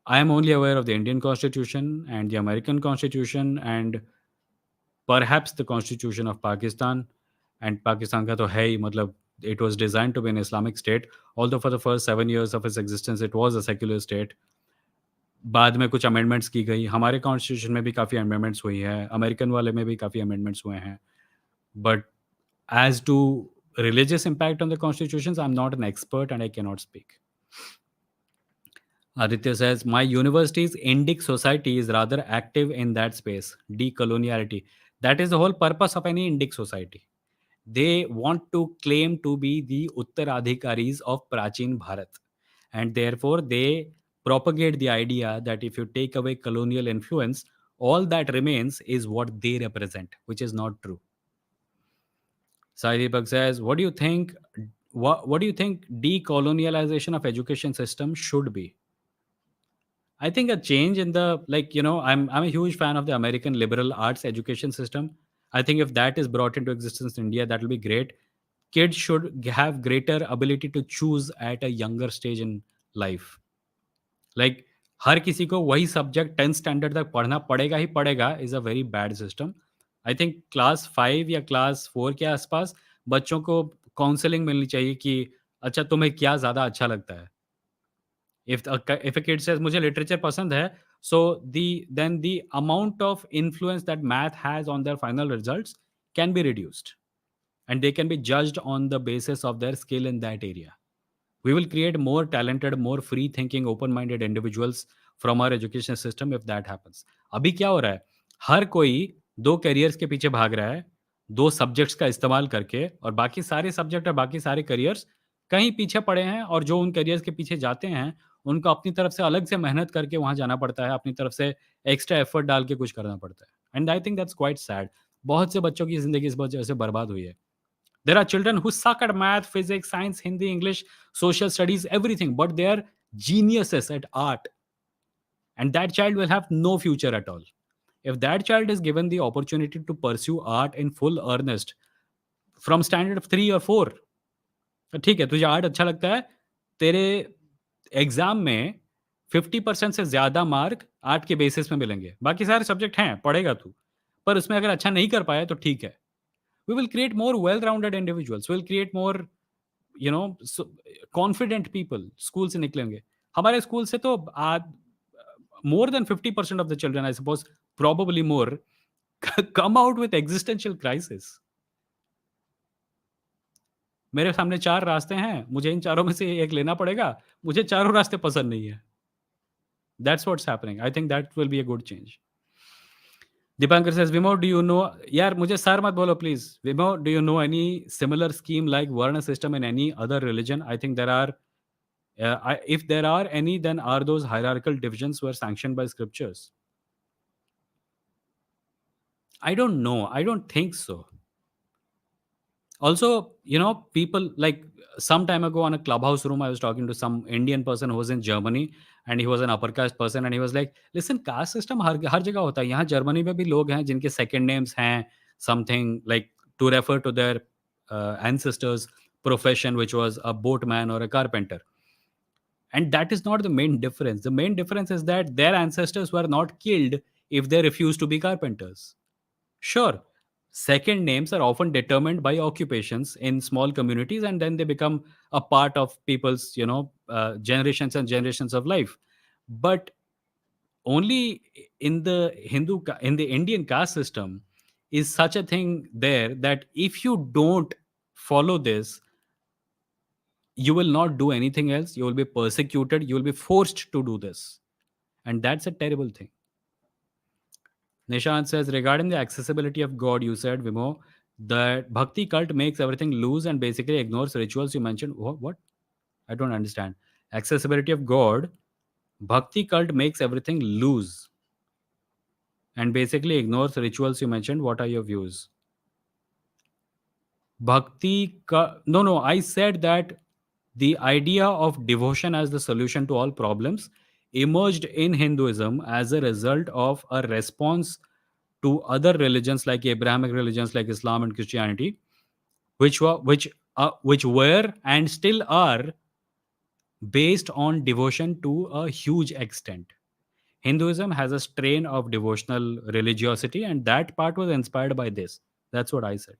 I am only aware of the Indian Constitution and the American Constitution and perhaps the Constitution of Pakistan. And Pakistan का तो है ही, मतलब It was designed to be an Islamic state, although for the first 7 years of its existence, it was a secular state. बाद में कुछ amendments की गई, हमारे कॉन्स्टिट्यूशन में भी काफ़ी अमेंडमेंट्स हुई हैं, अमेरिकन वाले में भी काफ़ी अमेंडमेंट्स हुए हैं. But as to religious impact on the constitutions, I'm not an expert and I cannot speak. Aditya says, my university's Indic society is rather active in that space, decoloniality. That is the whole purpose of any Indic society. They want to claim to be the Uttaradhikaris of Prachin Bharat. And therefore, they propagate the idea that if you take away colonial influence, all that remains is what they represent, which is not true. Sai Deepak says, what do you think? What do you think decolonialization of education system should be? I think a change in the, like, I'm a huge fan of the American liberal arts education system. I think if that is brought into existence in India, that will be great. Kids should have greater ability to choose at a younger stage in life. Like, हर किसी को वही subject 10th standard तक पढ़ना पड़ेगा ही पड़ेगा is a very bad system. I think class 5 या class 4 के आसपास बच्चों को काउंसलिंग मिलनी चाहिए कि अच्छा तुम्हें क्या ज़्यादा अच्छा लगता है. इफ अ किड सेज मुझे लिटरेचर पसंद है, so then the amount of influence that math has on their final results can be reduced and they can be judged on the basis of their skill in that area. We will create more talented, more free thinking, open minded individuals from our education system if that happens. अभी क्या हो रहा है, हर कोई दो carriers के पीछे भाग रहा है, दो सब्जेक्ट्स का इस्तेमाल करके, और बाकी सारे सब्जेक्ट और बाकी सारे करियर्स कहीं पीछे पड़े हैं. और जो उन करियर्स के पीछे जाते हैं उनको अपनी तरफ से अलग से मेहनत करके वहां जाना पड़ता है, अपनी तरफ से एक्स्ट्रा एफर्ट डाल के कुछ करना पड़ता है. And I think that's quite sad. बहुत से बच्चों की जिंदगी इस वजह से बर्बाद हुई है. There are children who suck at math, physics, science, Hindi, English, social studies, everything, but they are geniuses at art. And that child will have no future at all. If that child is given the opportunity to pursue art in full earnest from standard of 3 or 4, तो ठीक है, तुझे art अच्छा लगता है, तेरे exam में 50% से ज्यादा मार्क आर्ट के बेसिस में मिलेंगे. बाकी सारे सब्जेक्ट हैं, पढ़ेगा तू, पर उसमें अगर अच्छा नहीं कर पाया तो ठीक है. We will create more well-rounded individuals. We'll create more, confident people. School से निकलेंगे. हमारे स्कूल से तो more than 50% of the children, I suppose, probably more, come out with existential crisis. मेरे सामने 4 रास्ते हैं, मुझे इन चारों में से एक लेना पड़ेगा, मुझे चारों रास्ते पसंद नहीं है. That's what's happening. I think that will be a good change. Dipankar says, Vimo, do you know? यार मुझे सर मत बोलो please. Vimo, do you know any similar scheme like Varna system in any other religion? I think there are. If there are any, then are those hierarchical divisions were sanctioned by scriptures? I don't know. I don't think so. Also, people, like, some time ago on a clubhouse room, I was talking to some Indian person who was in Germany, and he was an upper caste person, and he was like, listen, caste system हर जगह होता है. यहाँ Germany में भी लोग हैं जिनके second names हैं something like to refer to their ancestors' profession, which was a boatman or a carpenter. And that is not the main difference. The main difference is that their ancestors were not killed if they refused to be carpenters. Sure, second names are often determined by occupations in small communities, and then they become a part of people's, generations and generations of life. But only in the in the Indian caste system is such a thing there that if you don't follow this, you will not do anything else. You will be persecuted. You will be forced to do this, and that's a terrible thing. Nishant says, regarding the accessibility of God, you said, Vimo, that Bhakti cult makes everything loose and basically ignores rituals. You mentioned, what? I don't understand. Accessibility of God, Bhakti cult makes everything loose and basically ignores rituals. You mentioned, what are your views? No, I said that the idea of devotion as the solution to all problems emerged in Hinduism as a result of a response to other religions like Abrahamic religions like Islam and Christianity, which were and still are based on devotion to a huge extent. Hinduism has a strain of devotional religiosity, and that part was inspired by this. That's what I said.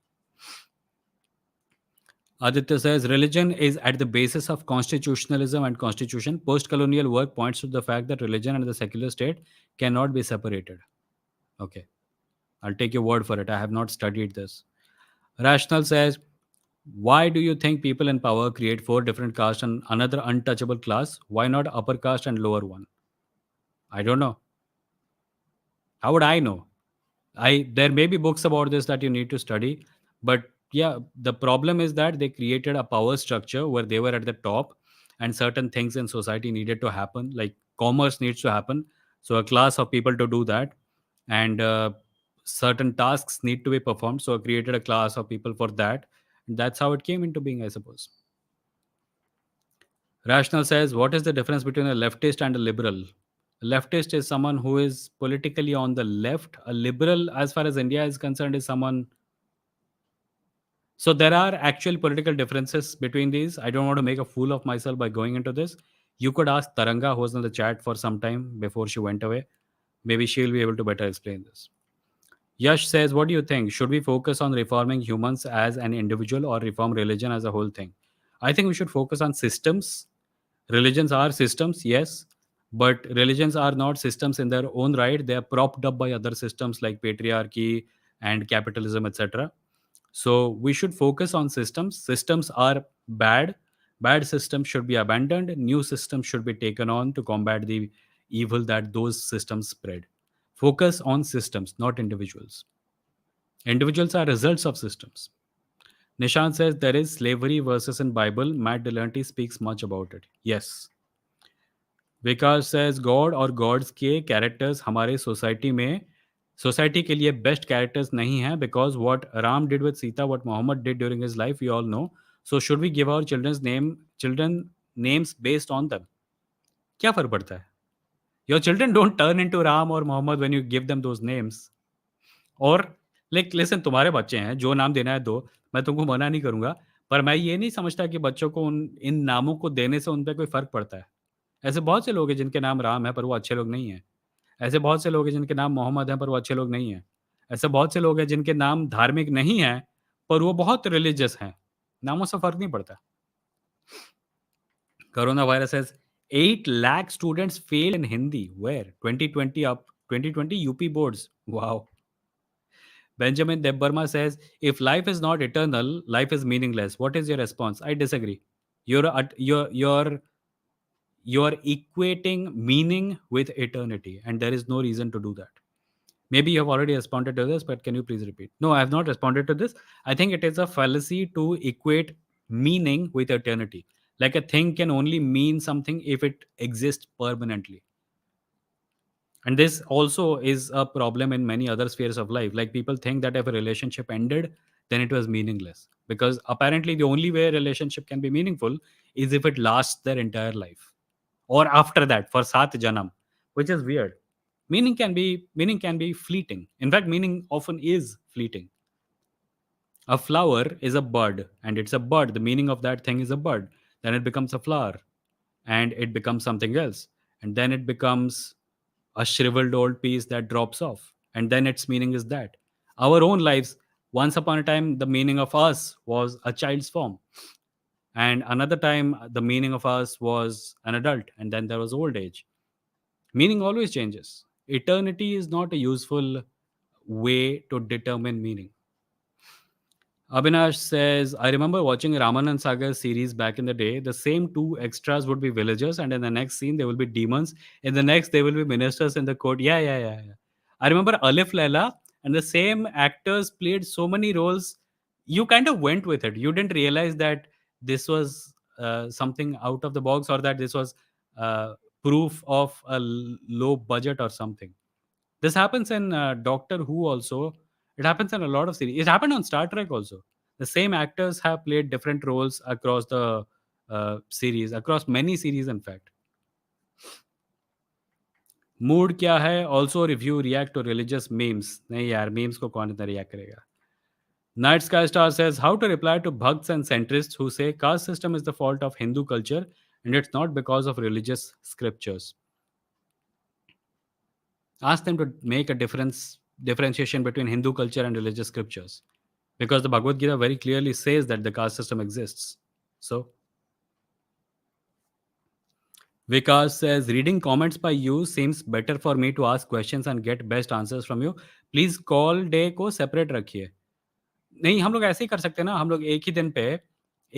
Aditya says religion is at the basis of constitutionalism and constitution. Post-colonial work points to the fact that religion and the secular state cannot be separated. Okay, I'll take your word for it. I have not studied this. Rational says, why do you think people in power create four different castes and another untouchable class? Why not upper caste and lower one? I don't know. How would I know? I There may be books about this that you need to study, but yeah, the problem is that they created a power structure where they were at the top, and certain things in society needed to happen, like commerce needs to happen. So a class of people to do that, and certain tasks need to be performed. So I created a class of people for that. That's how it came into being, I suppose. Rational says, what is the difference between a leftist and a liberal? A leftist is someone who is politically on the left. A liberal, as far as India is concerned, is someone. So there are actual political differences between these. I don't want to make a fool of myself by going into this. You could ask Taranga, who was in the chat for some time before she went away. Maybe she'll be able to better explain this. Yash says, what do you think? Should we focus on reforming humans as an individual or reform religion as a whole thing? I think we should focus on systems. Religions are systems, yes, but religions are not systems in their own right. They are propped up by other systems like patriarchy and capitalism, etc. So we should focus on systems. Systems are bad. Bad systems should be abandoned. New systems should be taken on to combat the evil that those systems spread. Focus on systems, not individuals. Individuals are results of systems. Nishan says there is slavery versus in Bible. Matt Delanty speaks much about it. Yes. Vikas says God और gods के characters हमारे society के लिए best characters नहीं हैं because what Ram did with Sita what Mohammed did during his life we all know so should we give our children names based on them? क्या फर्क पड़ता है? Your children don't turn into Ram और Mohammed when you give them those names. और like listen, तुम्हारे बच्चे हैं, जो नाम देना है दो, मैं तुमको मना नहीं करूंगा, पर मैं ये नहीं समझता कि बच्चों को उन इन नामों को देने से उन पर कोई फर्क पड़ता है. ऐसे बहुत से लोग हैं जिनके नाम राम है पर वो अच्छे लोग नहीं हैं. ऐसे बहुत से लोग हैं जिनके नाम मोहम्मद हैं पर वो अच्छे लोग नहीं हैं. ऐसे बहुत से लोग हैं जिनके नाम धार्मिक नहीं हैं पर वो बहुत रिलीजियस हैं. नामों से फ़र्क नहीं पड़ता. Corona virus has 8 lakh students failed in Hindi. Where? 2020 up 2020 UP boards. Wow. Benjamin Debbarma says, if life is not eternal, life is meaningless. What is your response? I disagree. You're equating meaning with eternity, and there is no reason to do that. Maybe you have already responded to this, but can you please repeat? No, I have not responded to this. I think it is a fallacy to equate meaning with eternity. Like a thing can only mean something if it exists permanently. And this also is a problem in many other spheres of life. Like people think that if a relationship ended, then it was meaningless. Because apparently the only way a relationship can be meaningful is if it lasts their entire life. Or after that, for Sat Janam, which is weird. Meaning can be fleeting. In fact, meaning often is fleeting. A flower is a bud, and it's a bud. The meaning of that thing is a bud. Then it becomes a flower, and it becomes something else. And then it becomes a shriveled old piece that drops off. And then its meaning is that. Our own lives, once upon a time, the meaning of us was a child's form. And another time, the meaning of us was an adult. And then there was old age. Meaning always changes. Eternity is not a useful way to determine meaning. Abhinash says, I remember watching Ramanand Sagar series back in the day. The same two extras would be villagers, and in the next scene, they will be demons. In the next, they will be ministers in the court. Yeah. I remember Alif Laila, and the same actors played so many roles. You kind of went with it. You didn't realize that this was something out of the box or that this was proof of a low budget or something. This happens in Doctor Who also. It happens in a lot of series. It happened on Star Trek also. The same actors have played different roles across the series, across many series, in fact. Mood क्या है? Also review react to religious memes. नहीं यार, memes को कौन इतना react करेगा? Night Sky Star says, how to reply to bhakts and centrists who say caste system is the fault of Hindu culture and it's not because of religious scriptures. Ask them to make a differentiation between Hindu culture and religious scriptures. because the Bhagavad Gita very clearly says that the caste system exists. So Vikas says, reading comments by you seems better for me to ask questions and get best answers from you. Please call day को separate रखिए. नहीं, हम लोग ऐसे ही कर सकते हैं ना, हम लोग एक ही दिन पे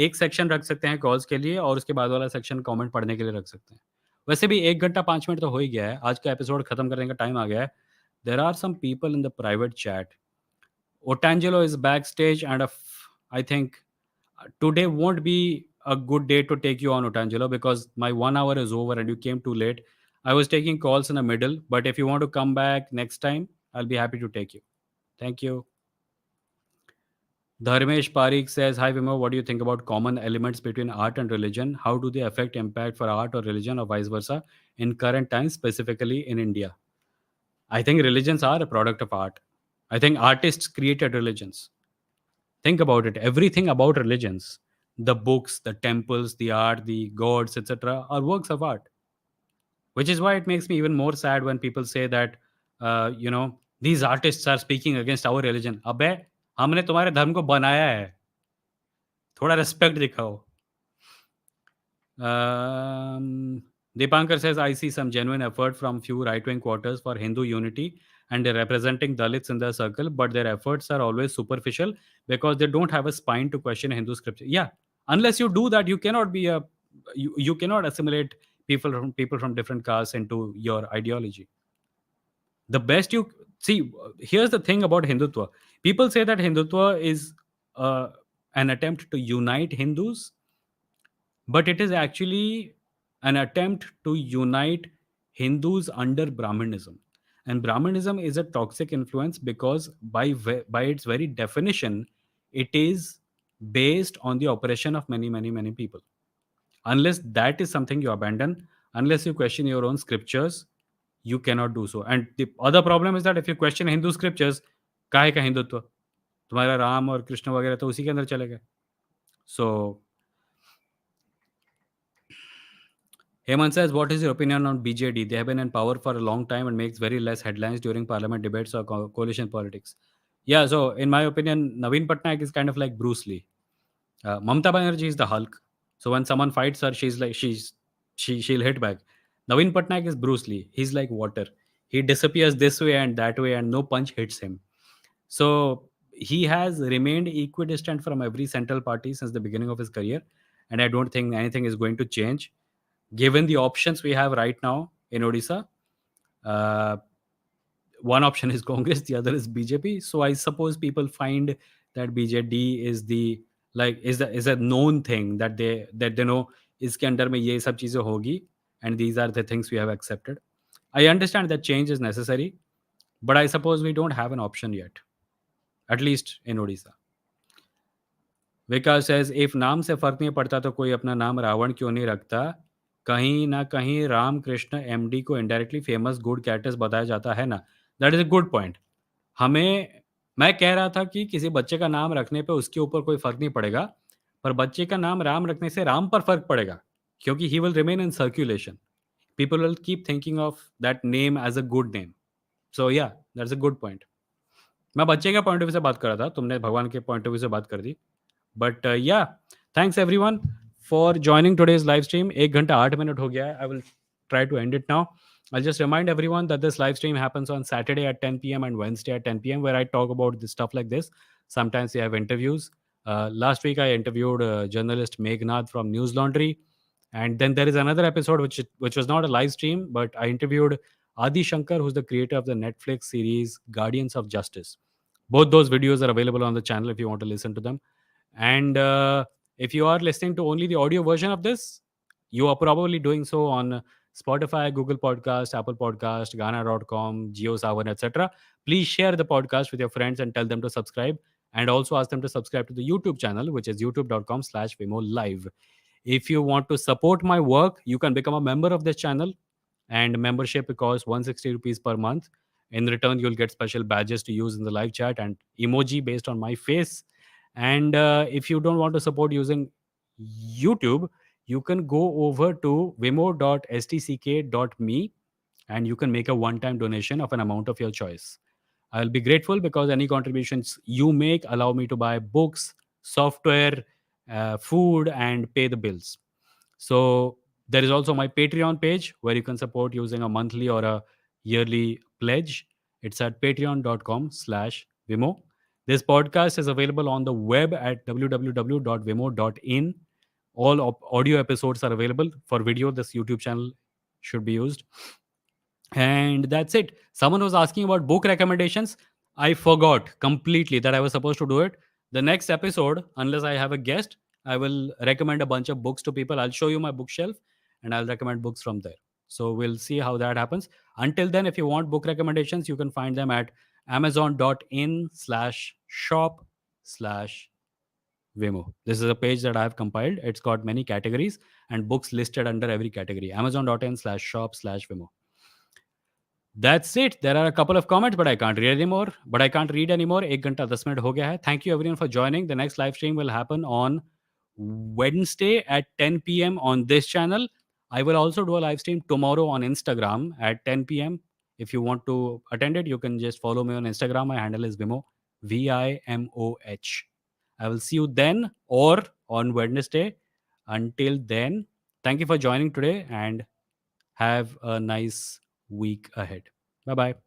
एक सेक्शन रख सकते हैं कॉल्स के लिए और उसके बाद वाला सेक्शन कमेंट पढ़ने के लिए रख सकते हैं. वैसे भी 1 घंटा 5 मिनट तो हो ही गया है. आज का एपिसोड खत्म करने का टाइम आ गया है. There are some people in the private chat. Otangelo is backstage, and I think today won't be a good day to take you on, Otangelo, because my 1 hour is over and you came too late. I was taking calls in the middle, but if you want to come back next time, I'll be happy to take you. Thank you. Dharmesh Parikh says, Hi Vimo, what do you think about common elements between art and religion? How do they affect impact for art or religion or vice versa in current times, specifically in India? I think religions are a product of art. I think artists created religions. Think about it. Everything about religions, the books, the temples, the art, the gods, etc., are works of art. Which is why it makes me even more sad when people say that, these artists are speaking against our religion. अबे हमने तुम्हारे धर्म को बनाया है. थोड़ा respect दिखाओ. Deepankar says, I see some genuine effort from few right-wing quarters for Hindu unity and they're representing Dalits in their circle, but their efforts are always superficial because they don't have a spine to question Hindu scripture. Yeah, unless you do that, you cannot be you cannot assimilate people from different castes into your ideology. The best you see, here's the thing about Hindutva. People say that Hindutva is uh, an attempt to unite Hindus, but it is actually an attempt to unite Hindus under Brahmanism. And Brahmanism is a toxic influence because by its very definition, it is based on the oppression of many, many, many people. Unless that is something you abandon, unless you question your own scriptures, you cannot do so. And the other problem is that if you question Hindu scriptures, काहे का हिंदुत्व? तुम्हारा राम और कृष्ण वगैरह तो उसी के अंदर चले गए. So Hemant says, what is your opinion on BJD? They have been in power for a long time and makes very less headlines during parliament debates or coalition politics. Yeah, so in my opinion, Naveen Patnaik is kind of like Bruce Lee. Mamta Banerjee is the Hulk. So when someone fights her, she'll hit back. Naveen Patnaik is Bruce Lee. He's like water. He disappears this way and that way, and no punch hits him. So he has remained equidistant from every central party since the beginning of his career, and I don't think anything is going to change given the options we have right now in Odisha. uh, one option is Congress, the other is BJP. So I suppose people find that BJD is the is a known thing that they know इसके under में ये सब चीजें होगी, and these are the things we have accepted. I understand that change is necessary, but I suppose we don't have an option yet, at least in Odisha. Vikas says, if नाम से फर्क नहीं पड़ता तो कोई अपना नाम रावण क्यों नहीं रखता? कहीं ना कहीं राम कृष्ण एमडी को इनडायरेक्टली फेमस गुड कैरेक्टर्स बताया जाता है ना. That is a good point. हमें मैं कह रहा था कि किसी बच्चे का नाम रखने पे उसके ऊपर कोई फर्क नहीं पड़ेगा, पर बच्चे का नाम राम रखने से राम पर फर्क पड़ेगा, क्योंकि he will remain in circulation. People will keep thinking of that name as a good name. So या दैट्स अ गुड पॉइंट. मैं बच्चे के पॉइंट ऑफ व्यू से बात कर रहा था, तुमने भगवान के पॉइंट ऑफ व्यू से बात कर दी. But yeah, thanks everyone for joining today's live stream. 1 घंटा 8 मिनट हो गया है. I will try to end it now. I'll just remind everyone that this live stream happens on Saturday at 10 p.m. and Wednesday at 10 p.m. where I talk about this stuff like this. Sometimes we have interviews. Last week I interviewed journalist Meghnad from News Laundry, and then there is another episode which was not a live stream, but I interviewed Adi Shankar, who's the creator of the Netflix series Guardians of Justice. Both those videos are available on the channel if you want to listen to them. And if you are listening to only the audio version of this, you are probably doing so on Spotify, Google Podcast, Apple Podcast, Ghana.com, JioSavan, etc. Please share the podcast with your friends and tell them to subscribe. And also ask them to subscribe to the YouTube channel, which is youtube.com/Vimo Live. If you want to support my work, you can become a member of this channel, and membership costs 160 rupees per month. In return, you'll get special badges to use in the live chat and emoji based on my face. And if you don't want to support using YouTube, you can go over to vimo.stck.me and you can make a one-time donation of an amount of your choice. I'll be grateful because any contributions you make allow me to buy books, software, food, and pay the bills. So there is also my Patreon page where you can support using a monthly or a yearly pledge. It's at patreon.com/Vimo. This podcast is available on the web at www.vimo.in. All audio episodes are available. For video, this YouTube channel should be used. And that's it. Someone was asking about book recommendations. I forgot completely that I was supposed to do it. The next episode, unless I have a guest, I will recommend a bunch of books to people. I'll show you my bookshelf and I'll recommend books from there. So we'll see how that happens. Until then, if you want book recommendations, you can find them at amazon.in/shop/Vimo. This is a page that I have compiled. It's got many categories and books listed under every category. amazon.in/shop/Vimo. That's it. There are a couple of comments, but I can't read anymore. एक घंटा 10 minute हो गया है. Thank you everyone for joining. The next live stream will happen on Wednesday at 10 p.m. on this channel. I will also do a live stream tomorrow on Instagram at 10 p.m. If you want to attend it, you can just follow me on Instagram. My handle is Vimoh, Vimoh. I will see you then or on Wednesday. Until then, thank you for joining today and have a nice week ahead. Bye bye.